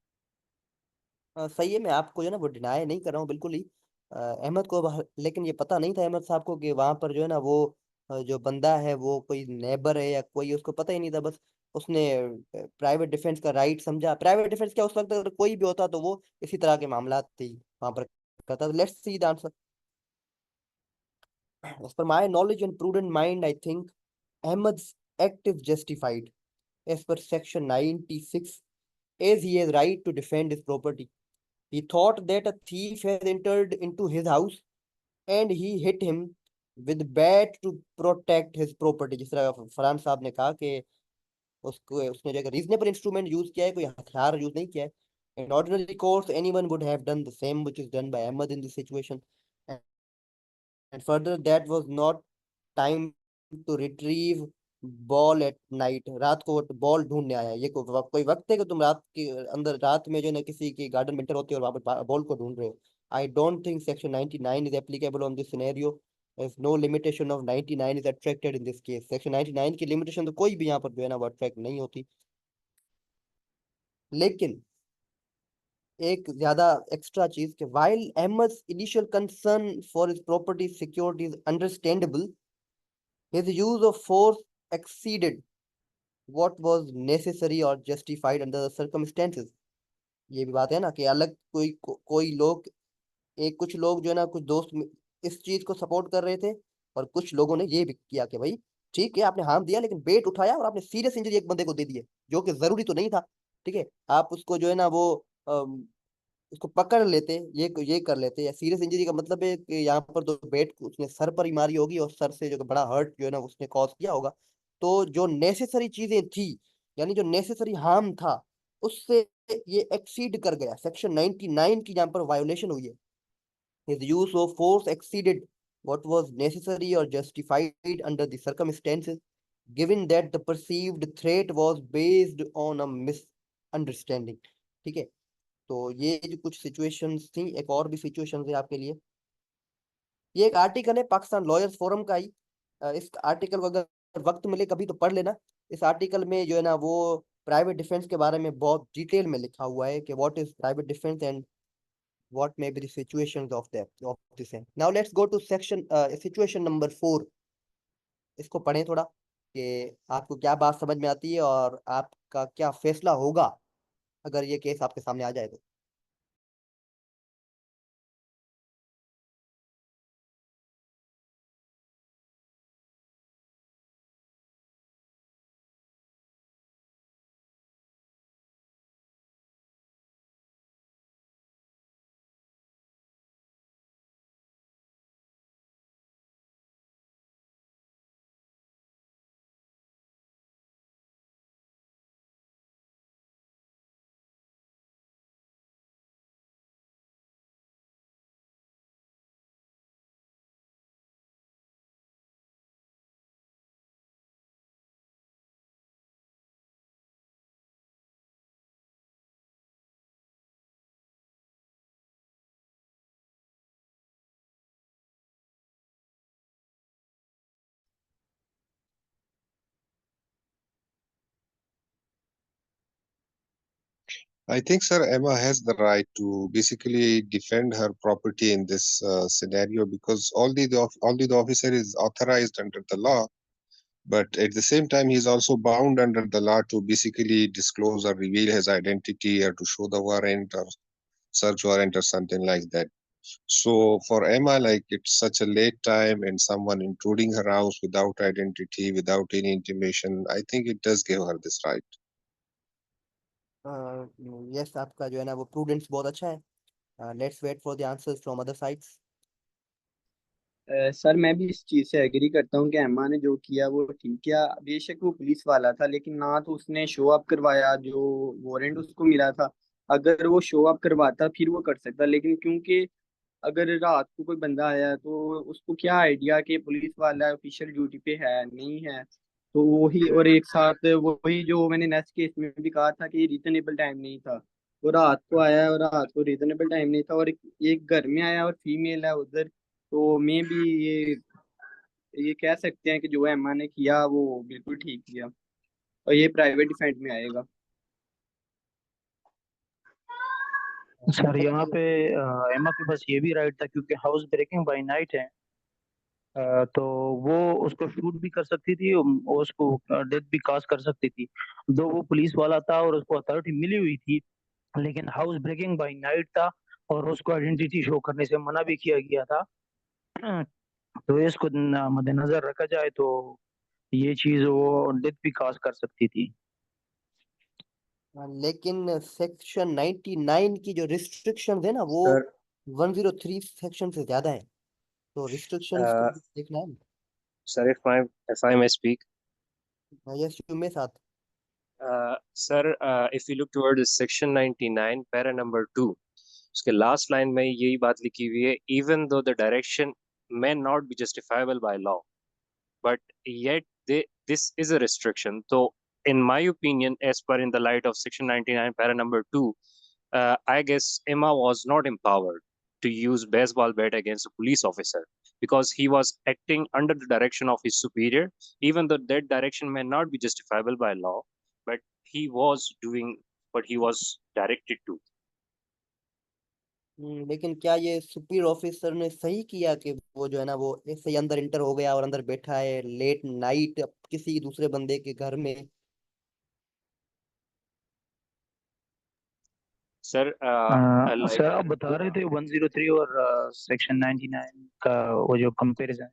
Speaker 1: सही है, मैं आपको जो है ना वो डिनाई नहीं कर रहा हूँ बिल्कुल ही। अहमद को लेकिन ये पता नहीं था अहमद साहब को कि वहां पर जो है ना वो जो बंदा है वो कोई नेबर है या कोई, उसको पता ही नहीं था। बस उसने प्राइवेट डिफेंस का राइट समझा। प्राइवेट डिफेंस क्या, उस वक्त अगर कोई भी होता तो वो इसी तरह के मामला थी वहां पर करता। Let's see the answer. As per my knowledge and prudent mind, I think Ahmed's act is justified as per section 96, as he has right to defend his property. He thought that a thief had entered into his house and he hit him with bat to protect his property। जिस तरह फरहान साहब ने कहा कि उसको उसने जो reasonable instrument use किया है, कोई हथियार यूज नहीं किया है। In ordinary course, anyone would have done the same which is done by Ahmed in this situation. And further, that was not time to retrieve ball at night. रात को वो बॉल ढूंढने आया है। ये कोई वक्त है कि तुम रात के अंदर, रात में जो है ना किसी की गार्डन में एंटर होते हो और वहां पर बॉल को ढूंढ रहे हो। I don't think section 99 is applicable on this scenario, if no limitation of 99 is attracted in this case. Section 99 की लिमिटेशन तो कोई भी यहाँ पर जो है ना वो अट्रैक्ट नहीं होती। लेकिन एक ज्यादा एक्स्ट्रा चीज कि while Ahmed's initial concern for his property security is understandable, his use of force exceeded what was necessary or justified under the circumstances। ये भी बात है ना कि अलग कोई लोग, एक कुछ लोग जो है ना, कुछ दोस्त इस चीज को सपोर्ट कर रहे थे, और कुछ लोगों ने ये भी किया कि भाई ठीक है आपने हार्म दिया लेकिन बेट उठाया और आपने सीरियस इंजरी एक बंदे को दे दी है जो कि जरूरी तो नहीं था। ठीक है, आप उसको जो है ना वो उसको पकड़ लेते, ये कर लेते। या सीरियस इंजरी का मतलब है कि यहाँ पर तो बेट उसने सर पर ही मारी होगी और सर से जो कि बड़ा हर्ट जो है ना उसने कॉज किया होगा। तो जो नेसेसरी चीजें थी, यानी जो नेसेसरी हार्म था, उससे ये एक्सीड कर गया। सेक्शन 99 की जहाँ पर वायोलेशन हुई है। His use of force exceeded what was necessary or justified under the circumstances, given that the perceived threat was based on a misunderstanding। ठीक है, तो ये जो कुछ सिचुएशंस थी, एक और भी सिचुएशंस है आपके लिए। ये एक आर्टिकल है पाकिस्तान लॉयर्स फोरम का ही। इस आर्टिकल को अगर वक्त मिले कभी तो पढ़ लेना। इस आर्टिकल में जो है ना वो प्राइवेट डिफेंस के बारे में बहुत डिटेल में लिखा हुआ है कि what is private defence and what may be the situations of that of the same। Now let's go to section situation number 4। इसको पढ़ें थोड़ा कि आपको क्या बात समझ में आती है और आपका क्या फैसला होगा अगर ये केस आपके सामने आ जाए तो।
Speaker 9: I think, sir, Emma has the right to basically defend her property in this scenario because although the officer is authorized under the law, but at the same time, he's also bound under the law to basically disclose or reveal his identity or to show the warrant or search warrant or something like that. So for Emma, like it's such a late time and someone intruding her house without identity, without any intimation, I think it does give her this right.
Speaker 1: Yes, आपका जो है ना वो prudence बहुत अच्छा है। Let's wait for the answers from other sides.
Speaker 4: Sir मैं भी इस चीज़ से एग्री करता हूँ कि एम्मा ने जो किया वो ठीक किया। बेशक वो पुलिस वाला था, लेकिन ना तो उसने शो अप करवाया जो वारंट उसको मिला था। अगर वो शो अप करवाता फिर वो कर सकता, लेकिन क्योंकि अगर रात को कोई बंदा आया तो उसको क्या आइडिया कि पुलिस वाला ऑफिशियल ड्यूटी पे है नहीं है। तो वही, और एक साथ वही जो मैंने नेक्स्ट केस में भी कहा था कि रीजनेबल टाइम नहीं था। वो रात को आया और रात को रीजनेबल टाइम नहीं था, और एक घर में आया और फीमेल है उधर। तो मैं भी ये कह सकते हैं कि जो एम्मा ने किया वो बिल्कुल ठीक किया, और ये प्राइवेट डिफेंस में आएगा।
Speaker 5: सर यहाँ पे एमा के पास ये भी राइट था क्योंकि हाउस ब्रेकिंग बाय नाइट है। तो वो उसको शूट भी कर सकती थी और उसको डेथ भी काज कर सकती थी। दो वो पुलिस वाला था और उसको अथॉरिटी मिली हुई थी, लेकिन हाउस ब्रेकिंग बाय नाइट था और उसको आइडेंटिटी शो करने से मना भी किया गया था। तो इसको मद्देनजर रखा जाए तो ये चीज वो डेथ भी काज कर सकती थी।
Speaker 1: लेकिन सेक्शन 99 की जो रिस्ट्रिक्शन है ना वो
Speaker 7: सर
Speaker 1: 103 सेक्शन से ज्यादा है, तो रिस्ट्रिक्शंस को देखना है।
Speaker 7: Sir if I may speak,
Speaker 1: yes, you may साथ।
Speaker 7: sir, if you look towards section 99 para number 2, उसके लास्ट लाइन में यही बात लिखी हुई है, even though the direction may not be justifiable by law, but yet this is a restriction. So in my opinion, as per in the light of section 99 para number 2, I guess Emma was not empowered to use baseball bat against a police officer because he was acting under the direction of his superior, even though that direction may not be justifiable by law, but he was doing what he was directed to.
Speaker 1: लेकिन क्या ये superior officer ने सही किया कि वो जो है ना वो ऐसे ही अंदर इंटर हो गया और अंदर बैठा है लेट नाइट किसी दूसरे बंदे के घर में?
Speaker 7: Sir,
Speaker 5: सर आप बता रहे थे 103 और सेक्शन 99 का वो जो कंपैरिजन।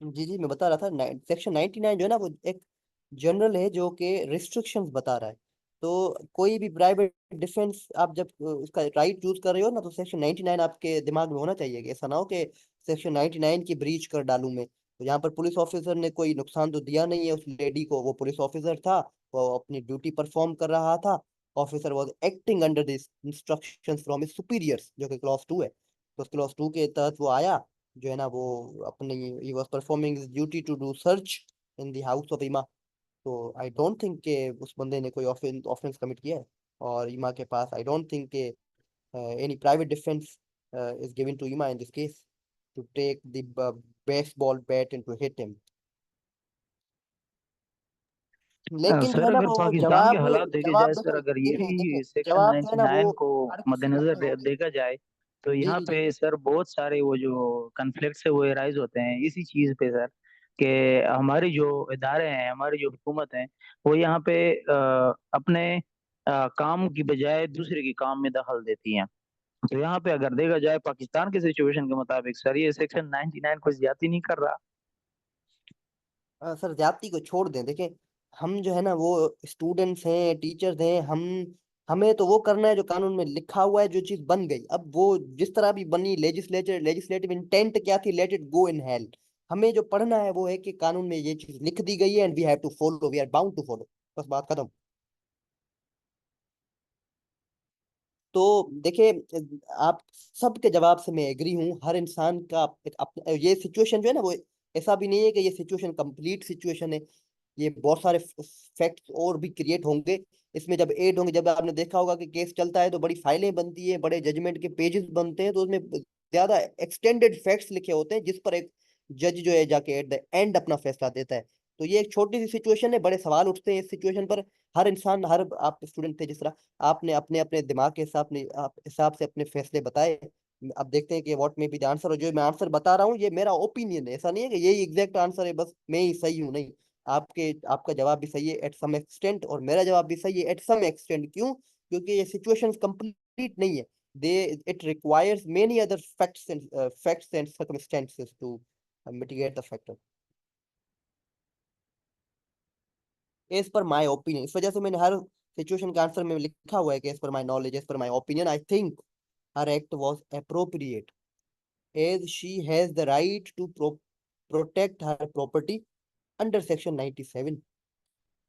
Speaker 1: जी जी, मैं बता रहा था सेक्शन 99 जो है ना वो एक जनरल है जो कि रिस्ट्रिक्शंस बता रहा है। तो कोई भी प्राइवेट डिफेंस आप जब उसका राइट यूज कर रहे हो ना तो सेक्शन 99 आपके दिमाग में होना चाहिए कि ऐसा ना हो कि सेक्शन 99 की ब्रीच कर डालूं मैं। तो यहाँ पर पुलिस ऑफिसर ने कोई नुकसान तो दिया नहीं है उस लेडी को, वो पुलिस ऑफिसर था, वो अपनी ड्यूटी परफॉर्म कर रहा था। Officer was acting under this instructions from his superiors जो कि क्लॉज 2 है। तो क्लॉज 2 के तहत वो आया जो है ना वो अपनी ही was performing his duty to do search in the house of इमा। तो आई डोंट थिंक के उस बंदे ने कोई ऑफेंस कमिट किया है। और इमा के पास आई डोंट थिंक के any private defence is given to Ima in this case to take the baseball bat and to hit him. लेकिन जो
Speaker 5: सर
Speaker 1: है ना
Speaker 5: अगर
Speaker 1: वो
Speaker 5: पाकिस्तान के
Speaker 1: जवाब
Speaker 5: हालात देखे
Speaker 1: जवाब
Speaker 5: जाए सर,
Speaker 1: देखें
Speaker 5: अगर ये
Speaker 1: देखें देखें
Speaker 5: भी सेक्शन
Speaker 1: जवाब जो है ना वो
Speaker 5: 99 को
Speaker 1: हर किसी
Speaker 5: मद्देनजर
Speaker 1: अपने होंगे।
Speaker 5: देखा जाए तो
Speaker 1: जी
Speaker 5: यहाँ
Speaker 1: जी जी।
Speaker 5: पे सर बहुत सारे वो जो कन्फ्लिक्ट्स है वो राइज होते हैं इसी चीज पे सर, कि हमारी जो इदारे हैं, हमारी जो हुकूमत है, वो यहाँ पे अपने काम की बजाय दूसरे के काम में दखल देती हैं। तो यहाँ पे अगर देखा जाए पाकिस्तान के सिचुएशन के मुताबिक सर ये सेक्शन 99 कुछ ज्यादा नहीं कर रहा।
Speaker 1: सर जाति को छोड़ दें, देखें हम जो है ना वो स्टूडेंट्स हैं, टीचर्स हैं, हम हमें तो वो करना है जो कानून में लिखा हुआ है, जो चीज बन गई। अब वो जिस तरह भी बनी, लेजिस्लेटिव इंटेंट क्या थी, let it go in hell. हमें जो पढ़ना है वो है कि कानून में ये चीज लिख दी गई है and we have to follow, we are bound to follow. बस बात खत्म। तो देखिए आप सबके जवाब से मैं एग्री हूँ। हर इंसान का ये सिचुएशन जो है ना वो ऐसा भी नहीं है कि ये सिचुएशन कंप्लीट सिचुएशन है। ये बहुत सारे फैक्ट्स और भी क्रिएट होंगे इसमें जब ऐड होंगे। जब आपने देखा होगा कि केस चलता है तो बड़ी फाइलें बनती है, बड़े जजमेंट के पेजेस बनते हैं, तो उसमें ज्यादा एक्सटेंडेड फैक्ट्स लिखे होते हैं जिस पर एक जज जो है जाके एट द एंड अपना फैसला देता है। तो ये एक छोटी सी सिचुएशन है, बड़े सवाल उठते हैं इस सिचुएशन पर। हर इंसान, हर आप स्टूडेंट थे जिस तरह, आपने अपने अपने दिमाग के हिसाब से अपने फैसले बताए। अब देखते हैं कि what may be the answer. और जो मैं आंसर बता रहा हूँ ये मेरा ओपिनियन है, ऐसा नहीं है कि यही एग्जैक्ट आंसर है, बस मैं ही सही हूँ, नहीं। आपका जवाब भी सही है एट सम एक्सटेंट, और मेरा जवाब भी सही है एट सम एक्सटेंट। क्यों? क्योंकि ये सिचुएशन कंप्लीट नहीं है। They it requires many other facts and circumstances to mitigate the factor, as per my opinion. इस वजह से मैंने हर सिचुएशन का आंसर में लिखा हुआ है कि as per my knowledge, as per my opinion, I think her act was appropriate as she has the right to protect her property under section 97।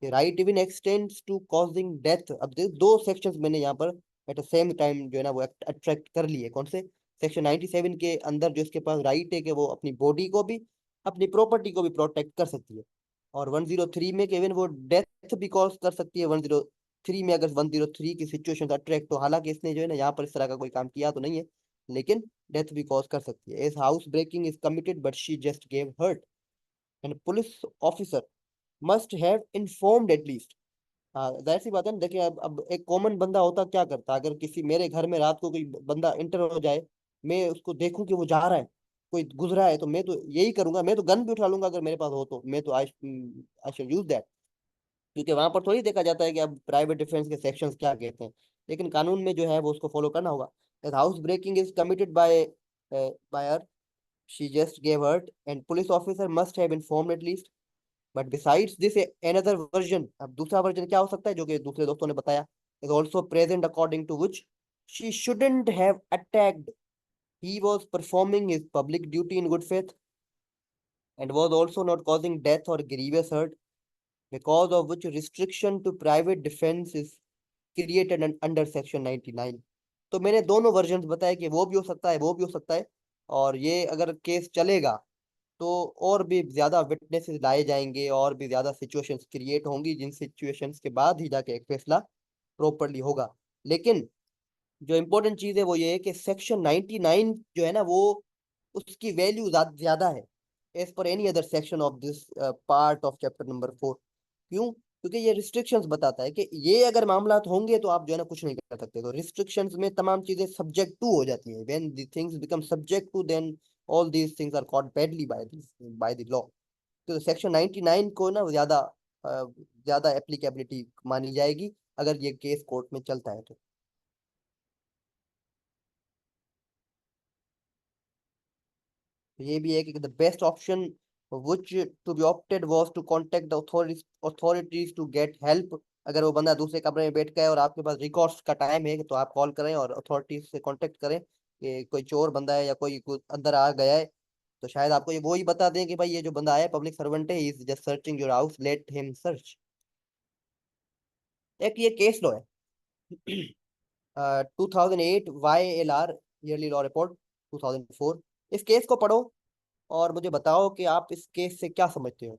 Speaker 1: Right even extends to causing death. अब दो sections मैंने यहाँ पर at the same time जो है ना वो attract कर लिए। कौन से? सेक्शन 97 के अंदर जो इसके पास राइट है कि वो अपनी बॉडी को भी, अपनी प्रॉपर्टी को भी प्रोटेक्ट कर सकती है। और 103 में केवल वो डेथ भी कॉज कर सकती है। 103 में अगर 103 की सिचुएशन अट्रैक्ट, तो हालांकि इसने जो है ना यहाँ पर इस तरह का कोई काम किया तो नहीं है, लेकिन डेथ भी कॉज कर सकती है। As house breaking is committed but she just gave hurt and police officer must have informed at least. हाँ, जाहिर सी बात है ना। देखिए, अब एक कॉमन बंदा होता क्या करता, अगर किसी मेरे घर में रात को कोई बंदा इंटर हो जाए, मैं उसको देखूं कि वो जा रहा है, कोई गुजरा है, तो मैं तो यही करूंगा, मैं तो गन भी उठा लूंगा अगर मेरे पास हो तो। मैं तो आई शुड यूज दैट। क्योंकि वहां पर थोड़ी देखा जाता है कि अब प्राइवेट डिफेंस के सेक्शंस क्या कहते हैं, लेकिन कानून में जो है वो उसको फॉलो करना होगा। House breaking is committed by she just gave hurt and police officer must have informed at least. But besides this another version, अब दूसरा वर्जन क्या हो सकता है जो कि दूसरे दोस्तों ने बताया, is also present according to which she shouldn't have attacked, he was performing his public duty in good faith and was also not causing death or grievous hurt, because of which restriction to private defense is created under section 99। तो मैंने दोनों version बताए कि वो भी हो सकता है, वो भी हो सकता है। और ये अगर केस चलेगा तो और भी ज्यादा विटनेसेस लाए जाएंगे, और भी ज्यादा सिचुएशंस क्रिएट होंगी, जिन सिचुएशंस के बाद ही जाके एक फैसला प्रॉपरली होगा। लेकिन जो इम्पोर्टेंट चीज है वो ये है कि सेक्शन 99 जो है ना वो, उसकी वैल्यू ज्यादा है as per any other section of this part of chapter number 4। क्यों? क्योंकि ये रिस्ट्रिक्शंस बताता है कि ये अगर मामला होंगे तो आप जो है ना कुछ नहीं कर सकते। तो रिस्ट्रिक्शंस में तमाम चीजें सब्जेक्ट टू हो जाती हैं। When the things become subject to, then all these things are called badly by the law. तो सेक्शन 99 को ना ज्यादा एप्लीकेबिलिटी मानी जाएगी अगर ये केस कोर्ट में चलता है तो। ये भी है कि the best option which to be opted was to contact the authorities to get help। अगर वो बंदा दूसरे कमरे में बैठ गया और आपके पास रिकॉर्ड्स का टाइम है तो आप कॉल करें और अथॉरिटीज से कांटेक्ट करें कि कोई चोर बंदा है या कोई अंदर आ गया है। तो शायद आपको ये वो ही बता दें कि भाई ये जो बंदा आया पब्लिक सर्वेंट है, is just searching your house, let him search. एक ये केस लॉ है 2008 YLR ईयरली लॉ रिपोर्ट 2004। इस केस को पढ़ो और मुझे बताओ कि आप इस केस से क्या समझते हो।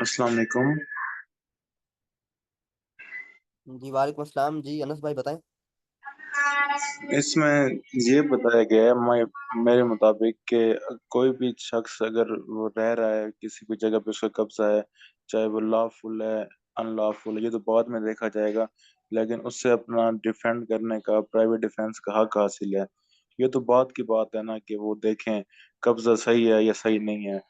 Speaker 8: अस्सलाम वालेकुम।
Speaker 1: जी वालेकुम अस्सलाम। जी अनस भाई बताएं।
Speaker 8: इसमें ये बताया गया है मेरे मुताबिक कि कोई भी शख्स अगर वो रह रहा है किसी भी जगह पे, उसका कब्जा है, चाहे वो लॉफुल है अनलॉफुल है, ये तो बाद में देखा जाएगा, लेकिन उससे अपना डिफेंड करने का, प्राइवेट डिफेंस का हक हासिल है। ये तो बात की बात है ना कि वो देखें कब्जा सही है या सही नहीं है।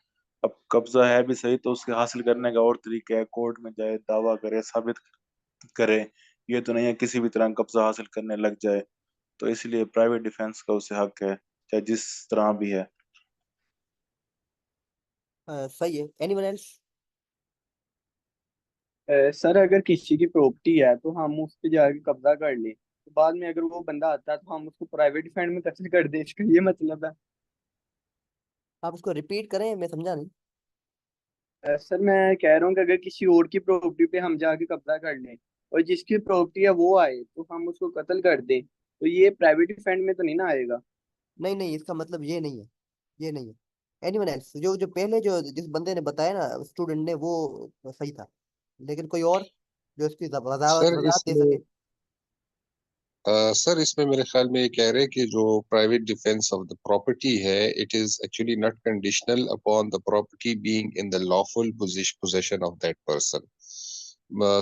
Speaker 8: अब कब्जा है भी सही तो उसके हासिल करने का और तरीका है, कोर्ट में जाए, दावा करे, साबित करे। ये तो नहीं है किसी भी तरह कब्जा हासिल करने लग जाए। तो इसलिए प्राइवेट डिफेंस का उसे हक है, चाहे जिस तरह भी है।
Speaker 1: सही है। Anyone else?
Speaker 4: सर अगर किसी की प्रॉपर्टी है तो हम उस पे जाके कब्जा कर लें, तो बाद में अगर वो बंदा आता है तो हम उसको प्राइवेट डिफेंड में कैसे कर दें, इसका ये मतलब है।
Speaker 1: आप उसको रिपीट करें, मैं समझा नहीं।
Speaker 4: सर मैं कह रहा हूँ कि अगर किसी और की प्रॉपर्टी पे हम जाके कब्जा कर लें और जिसकी प्रॉपर्टी है वो आए तो हम उसको कत्ल कर दें, तो ये प्राइवेट डिफेंड में तो नहीं ना आएगा?
Speaker 1: नहीं नहीं, इसका मतलब ये नहीं है, ये नहीं है। एनीवन एल्स, जो जो पहले जो जिस बंदे ने बताया ना, स्टूडेंट ने, वो सही था। लेकिन कोई और जो इसकी वजाहत
Speaker 9: सर
Speaker 1: वजाहत दे
Speaker 9: इसमें
Speaker 1: सके।
Speaker 9: सर इसमें मेरे ख्याल में ये कह रहे हैं कि जो private defence of the property है, it is actually not conditional upon the property being in the lawful possession of that person.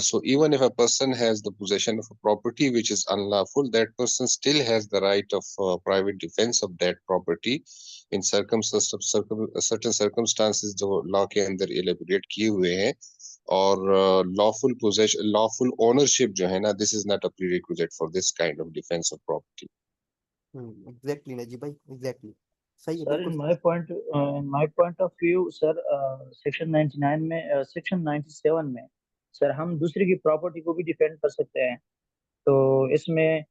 Speaker 9: So even if a person has the possession of a property which is unlawful, that person still has the right of private defense of that property in certain circumstances जो law के अंदर elaborate किए हुए हैं। और lawful ownership जो है ना, this is not a prerequisite for this kind of defence of property.
Speaker 1: Exactly Najeeb भाई, एग्जैक्टली सही है,
Speaker 5: सर
Speaker 1: बिल्कुल
Speaker 5: इन
Speaker 1: सही।
Speaker 5: My point of view sir, section 99 में, सेक्शन 97 में सर हम दूसरे की प्रॉपर्टी को भी डिफेंड कर सकते हैं। तो इसमें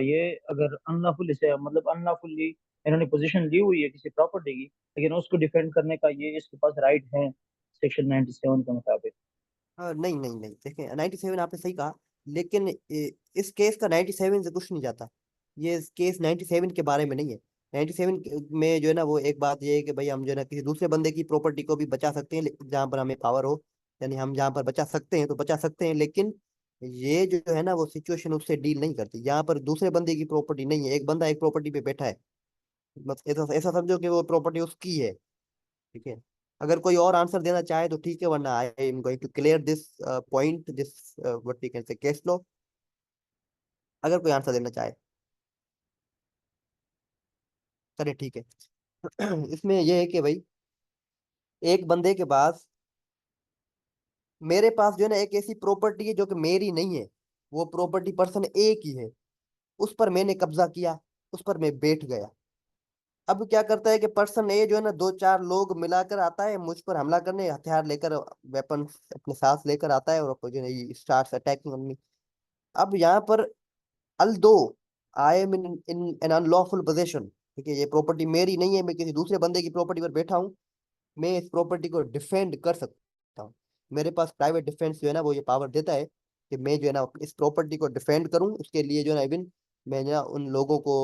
Speaker 5: ये अगर अनलॉफुल से मतलब अनलॉफुली इन्होंने पोजीशन ली हुई है किसी प्रॉपर्टी की, लेकिन उसको डिफेंड करने का ये इसके पास राइट है सेक्शन 97 के मुताबिक।
Speaker 1: नहीं नहीं नहीं, देखें 97 आपने सही कहा, लेकिन इस केस का 97 से कुछ नहीं जाता। ये केस 97 के बारे में नहीं है। 97 में जो है ना, वो एक बात ये है कि भाई हम जो है ना किसी दूसरे बंदे की प्रॉपर्टी को भी बचा सकते हैं, जहाँ पर हमें पावर हो। यानी हम जहाँ पर बचा सकते हैं तो बचा सकते हैं, लेकिन ये जो है ना वो सिचुएशन उससे डील नहीं करती। यहाँ पर दूसरे बंदे की प्रॉपर्टी नहीं है, एक बंदा एक प्रॉपर्टी पे बैठा है, मतलब ऐसा ऐसा समझो कि वो प्रॉपर्टी उसकी है। ठीक है। अगर कोई और आंसर देना चाहे तो ठीक है, वरना I am going to clear this point, this what we can say case लो। अगर कोई आंसर देना चाहे चलिए, ठीक है। इसमें यह है कि भाई एक बंदे के पास, मेरे पास जो है ना एक ऐसी प्रॉपर्टी है जो कि मेरी नहीं है, वो प्रॉपर्टी पर्सन ए की है। उस पर मैंने कब्जा किया, उस पर मैं बैठ गया। अब क्या करता है कि पर्सन ए जो है ना दो चार लोग मिलाकर आता है मुझ पर हमला करने, हथियार लेकर, वेपन अपने साथ लेकर आता है, और जो है स्टार्ट्स अटैकिंग ऑन मी। अब यहाँ पर although I am in an unlawful possession, ठीक है, ये प्रॉपर्टी मेरी नहीं है, मैं किसी दूसरे बंदे की प्रॉपर्टी पर बैठा हूँ, मैं इस प्रॉपर्टी को डिफेंड कर सकता हूँ। मेरे पास प्राइवेट डिफेंस जो है ना वो ये पावर देता है कि मैं जो है ना इस प्रॉपर्टी को डिफेंड करूँ, उसके लिए जो है ना इवन मैं जो है ना उन लोगों को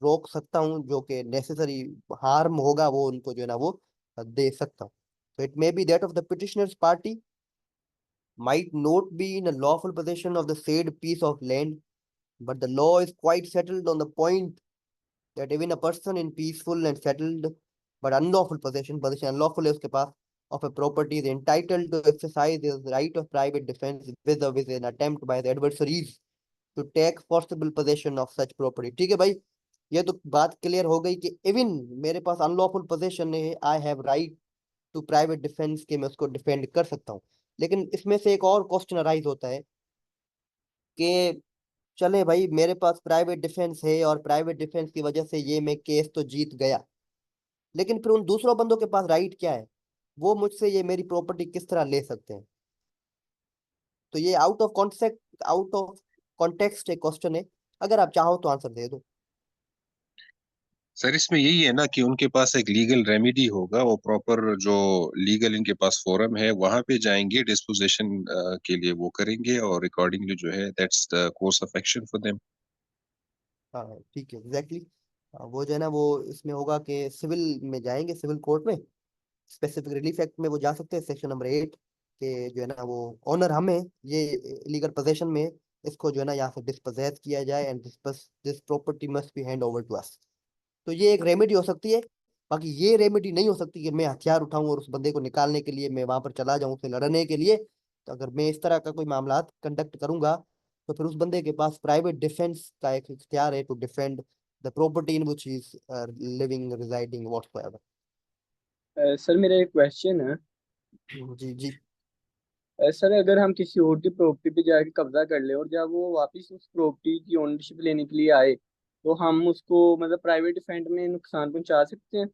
Speaker 1: रोक सकता हूँ जो कि नेसेसरी हार्म होगा वो उनको जो है ना वो दे सकता हूँ। तो it may be that of the petitioners party might not be in a lawful possession of the said piece of land, but the law is quite settled on the point that even a person in peaceful and settled but unlawful possession unlawful है उसके पास, of a property is entitled to exercise his right of private defense with an attempt by the adversaries to take forcible possession of such property। ठीक है भाई, ये तो बात clear हो गई कि इवन मेरे पास अनलॉफुल पोजेशन है, I have right to private defence के, मैं उसको डिफेंड कर सकता हूँ। लेकिन इसमें से एक और क्वेश्चन अराइज होता है कि चले भाई मेरे पास प्राइवेट डिफेंस है और प्राइवेट डिफेंस की वजह से ये मैं केस तो जीत गया, लेकिन फिर उन दूसरों बंदों के पास राइट क्या है, वो मुझसे ये मेरी प्रॉपर्टी किस तरह ले सकते हैं? तो ये out of concept, out of context एक क्वेश्चन है, अगर आप चाहो तो आंसर दे दो।
Speaker 9: सर इसमें यही है ना कि उनके पास एक लीगल रेमेडी होगा, वो प्रॉपर जो लीगल इनके पास फोरम है वहां पे जाएंगे, डिस्पोजेशन के लिए वो करेंगे, और अकॉर्डिंगली जो है that's the course of action for them.
Speaker 1: हाँ ठीक है, एग्जैक्टली वो जो है ना वो इसमें होगा कि सिविल में जाएंगे, सिविल कोर्ट में स्पेसिफिक रिलीफ एक्ट में वो जा सकते हैं, सेक्शन नंबर 8 के जो है ना वो ऑनर हमें ये लीगल पोजेशन में इसको जो है ना यहाँ से डिस्पोजेस किया जाए, and this property must be hand over to us. तो ये एक रेमेडी हो सकती है। बाकी ये रेमेडी नहीं हो सकती कि मैं हथियार उठाऊं और उस बंदे को निकालने के लिए मैं वहां पर चला जाऊं उससे लड़ने के लिए। तो अगर मैं इस तरह का कोई मामला कंडक्ट करूंगा तो फिर उस बंदे के पास प्राइवेट डिफेंस का एक इख्तियार है to defend the property in which is living residing whatsoever.
Speaker 4: Sir मेरा एक क्वेश्चन है।
Speaker 1: जी जी।
Speaker 4: सर अगर हम किसी और की प्रॉपर्टी पे जाके कब्जा कर ले और जब वो वापस उस प्रॉपर्टी की ओनरशिप लेने के लिए आए तो हम उसको मतलब प्राइवेट डिफेंड में नुकसान पहुंचा सकते हैं?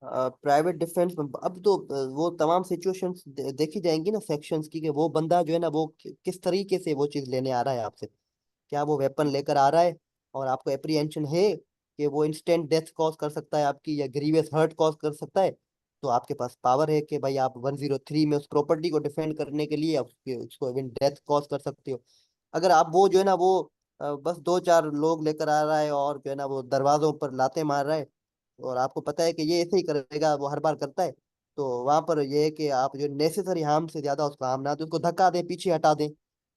Speaker 1: प्राइवेट डिफेंस में अब तो वो तमाम सिचुएशंस देखी जाएंगी ना सेक्शंस की, कि वो बंदा जो है ना वो किस तरीके से वो चीज लेने आ रहा है आपसे। क्या वो वेपन लेकर आ रहा है और आपको एप्रीहेंशन है कि वो इंस्टेंट डेथ कॉज कर सकता है आपकी, या ग्रीवियस हर्ट कॉज कर सकता है, तो आपके पास पावर है कि भाई आप 103 में उस प्रॉपर्टी को डिफेंड करने के लिए आप उसको इवन डेथ कॉज कर सकते हो। अगर आप वो जो है ना वो बस दो चार लोग लेकर आ रहा है और जो है ना वो दरवाजों पर लाते मार रहा है, और आपको पता है कि ये ऐसे ही करेगा, वो हर बार करता है, तो वहां पर ये है कि आप जो नेसेसरी हार्म से ज्यादा उसको हार्म ना, तो उसको धक्का दें, पीछे हटा दें,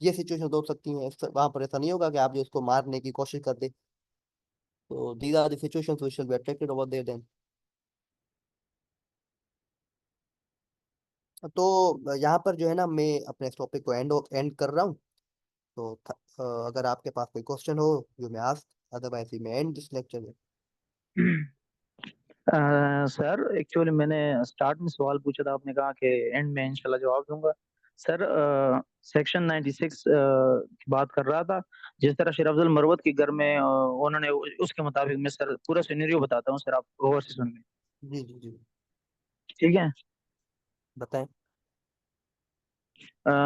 Speaker 1: ये सिचुएशन हो सकती है। वहां पर ऐसा नहीं होगा कि आप जो उसको मारने की कोशिश कर दे। तो these are the situations we shall be attracted over there then. तो यहाँ पर जो है ना मैं अपने इस टॉपिक को एंड कर रहा हूँ। तो अगर आपके पास कोई क्वेश्चन हो you may ask, otherwise we may end this lecture.
Speaker 5: Sir actually मैंने स्टार्ट में सवाल पूछा था, आपने कहा कि एंड में इंशाल्लाह जवाब दूंगा। सर सेक्शन 96 की बात कर रहा था, जिस तरह शेर अफजल मरवत के घर में उन्होंने उसके मुताबिक मैं सर पूरा सिनेरियो बताता हूँ सर, आप गौर से सुन लें।
Speaker 1: जी जी जी
Speaker 5: ठीक है।
Speaker 1: बताएं।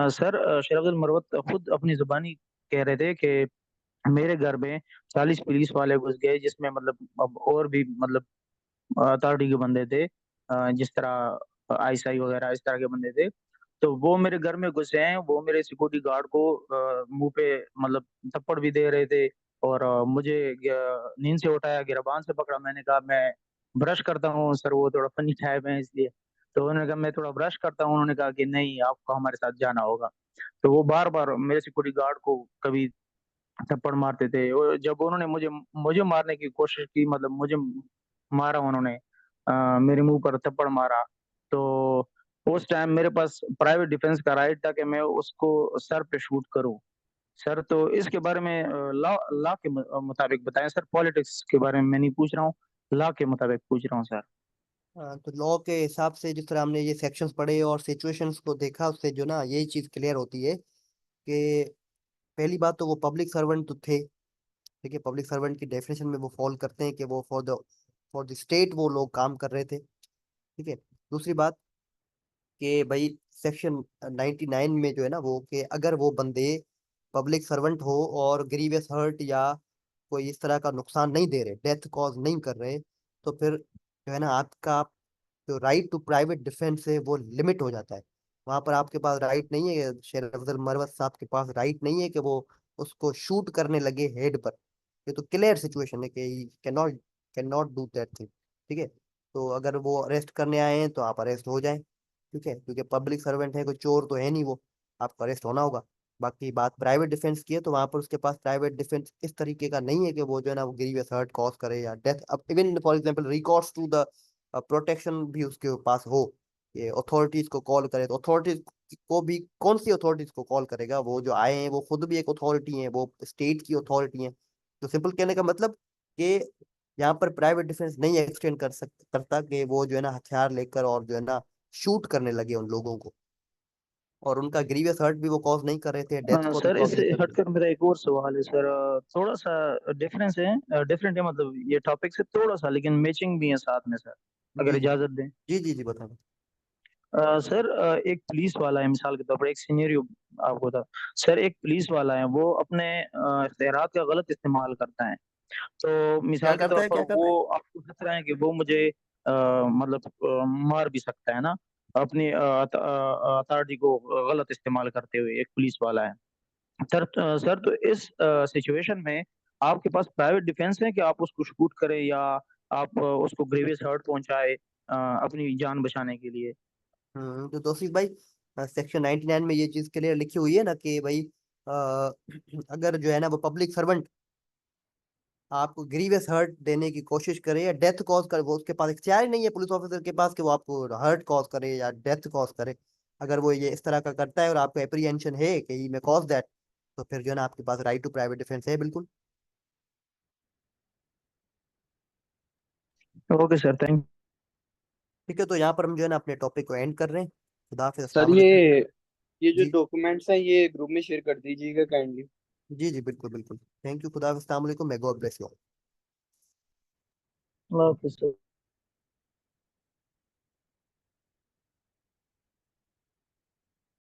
Speaker 5: सर शेर अफजल मरवत खुद अपनी जुबानी कह रहे थे कि मेरे घर में 40 पुलिस वाले घुस गए, जिसमें मतलब अब और भी मतलब अथॉरिटी के बंदे थे, जिस तरह आईएसआई वगैरह इस तरह के बंदे थे। तो वो मेरे घर में घुसे हैं, वो मेरे सिक्योरिटी गार्ड को मुंह पे मतलब थप्पड़ भी दे रहे थे, और मुझे नींद से उठाया, गिरबान से पकड़ा। मैंने कहा मैं ब्रश करता हूँ सर, वो थोड़ा फनी टाइप है इसलिए। तो उन्होंने कहा मैं थोड़ा ब्रश करता हूँ, उन्होंने कहा कि नहीं आपको हमारे साथ जाना होगा। तो वो बार बार मेरे सिक्योरिटी गार्ड को कभी थप्पड़ मारते थे, और जब उन्होंने मुझे मुझे मारने की कोशिश की, मतलब मुझे मारा उन्होंने, मेरे मुंह पर थप्पड़ मारा, तो उस टाइम मेरे पास प्राइवेट डिफेंस का राइट था कि मैं उसको सर पे शूट करूं। सर तो इसके बारे में लॉ लॉ के मुताबिक बताएं सर, पॉलिटिक्स के बारे में मैं नहीं पूछ रहा हूँ, लॉ के मुताबिक पूछ रहा हूँ सर।
Speaker 1: हाँ, तो लॉ के हिसाब से जिस तरह हमने ये सेक्शंस पढ़े और सिचुएशंस को देखा, उससे जो ना यही चीज क्लियर होती है कि पहली बात तो वो पब्लिक सर्वेंट तो थे। ठीक है, पब्लिक सर्वेंट की डेफिनेशन में वो फॉल करते हैं कि वो फॉर द स्टेट वो लोग काम कर रहे थे। ठीक है। दूसरी बात कि भाई सेक्शन 99 में जो है ना वो कि अगर वो बंदे पब्लिक सर्वेंट हो और ग्रीवियस हर्ट या कोई इस तरह का नुकसान नहीं दे रहे, डेथ कॉज नहीं कर रहे, तो फिर जो है ना आपका जो राइट टू प्राइवेट डिफेंस है वो लिमिट हो जाता है। वहां पर आपके पास राइट नहीं है, शेर अफजल मरवत साहब के पास राइट नहीं है कि वो उसको शूट करने लगे हेड पर। ये तो क्लियर सिचुएशन है कि can not do that thing. ठीक है। तो अगर वो अरेस्ट करने आए हैं तो आप अरेस्ट हो जाएं। ठीक है, क्योंकि पब्लिक सर्वेंट है, कोई चोर तो है नहीं वो, आपको अरेस्ट होना होगा। बाकी बात प्राइवेट डिफेंस की है, तो वहां पर उसके पास प्राइवेट डिफेंस इस तरीके का नहीं है कि वो जो है ना वो ग्रीवियस हर्ट कॉज करे या डेथ, अब even for example records to the protection भी उसके पास हो, ये अथॉरिटीज को कॉल करे, तो अथॉरिटीज को भी कौन सी अथॉरिटीज को कॉल करेगा, वो जो आए हैं वो खुद भी एक अथॉरिटी है, वो स्टेट की अथॉरिटी है। तो सिंपल कहने का मतलब कि यहाँ पर प्राइवेट डिफेंस नहीं एक्सटेंड करता कि वो जो है ना हथियार लेकर और जो है ना शूट करने लगे उन लोगों को, और उनका ग्रीवियस हर्ट भी वो कॉज नहीं कर रहे थे, डेथ को भी
Speaker 5: सर
Speaker 1: कॉज नहीं
Speaker 5: इससे
Speaker 1: कर रहे थे।
Speaker 5: हटकर मेरा एक और सवाल है सर, थोड़ा सा डिफरेंस है, डिफरेंट है मतलब ये टॉपिक से थोड़ा सा, लेकिन मैचिंग भी है साथ में सर, अगर
Speaker 1: जी जी
Speaker 5: इजाजत दें।
Speaker 1: जी जी जी बताएं।
Speaker 5: सर एक पुलिस वाला है, मिसाल के तौर पर एक सीनेरियो आपको था। सर एक पुलिस वाला है, वो अपने इख्तियारात का गलत इस्तेमाल करता है। तो
Speaker 1: क्या
Speaker 5: मिसाल के
Speaker 1: करता
Speaker 5: तौर
Speaker 1: है,
Speaker 5: पर
Speaker 1: क्या करता
Speaker 5: वो
Speaker 1: है?
Speaker 5: आपको खतरा है कि वो मुझे मतलब मार भी सकता है ना, अपनी अथॉरिटी को गलत इस्तेमाल करते हुए, एक पुलिस वाला है। सर सर तो इस सिचुएशन में आपके पास प्राइवेट डिफेंस है कि आप उसको शूट करें, या आप उसको ग्रेवियस हर्ट पहुंचाए अपनी जान बचाने के लिए।
Speaker 1: तो तौसीफ भाई, सेक्शन 99 में ये चीज क्लियर लिखी हुई है ना कि भाई अ, अगर जो है ना वो पब्लिक सर्वेंट आपको ग्रीवियस हर्ट देने की कोशिश करे या डेथ कॉज करे, वो उसके पास इख्तियार ही नहीं है पुलिस ऑफिसर के पास कि वो आपको हर्ट कॉज करे या डेथ कॉज करे। अगर वो ये इस तरह का करता है और आपको एप्रीहेंशन है कि ही में कॉज दैट, तो फिर जो है ना आपके पास राइट टू प्राइवेट डिफेंस है बिल्कुल।
Speaker 5: Okay sir, thank.
Speaker 1: ठीक है, तो यहाँ पर हम जो है ना अपने टॉपिक को एंड कर रहे हैं। खुदा हाफिज़,
Speaker 4: सर
Speaker 1: अस्सलाम वालेकुम।
Speaker 4: ये जो
Speaker 1: जी
Speaker 4: डॉक्यूमेंट्स हैं ये ग्रुप में शेयर कर दीजिएगा काइंडली।
Speaker 1: जी जी बिल्कुल बिल्कुल। थैंक यू, खुदा हाफिज़, अस्सलाम वालेकुम, मे गॉड ब्लेस यू।
Speaker 5: अल्लाह हाफिज़ सर।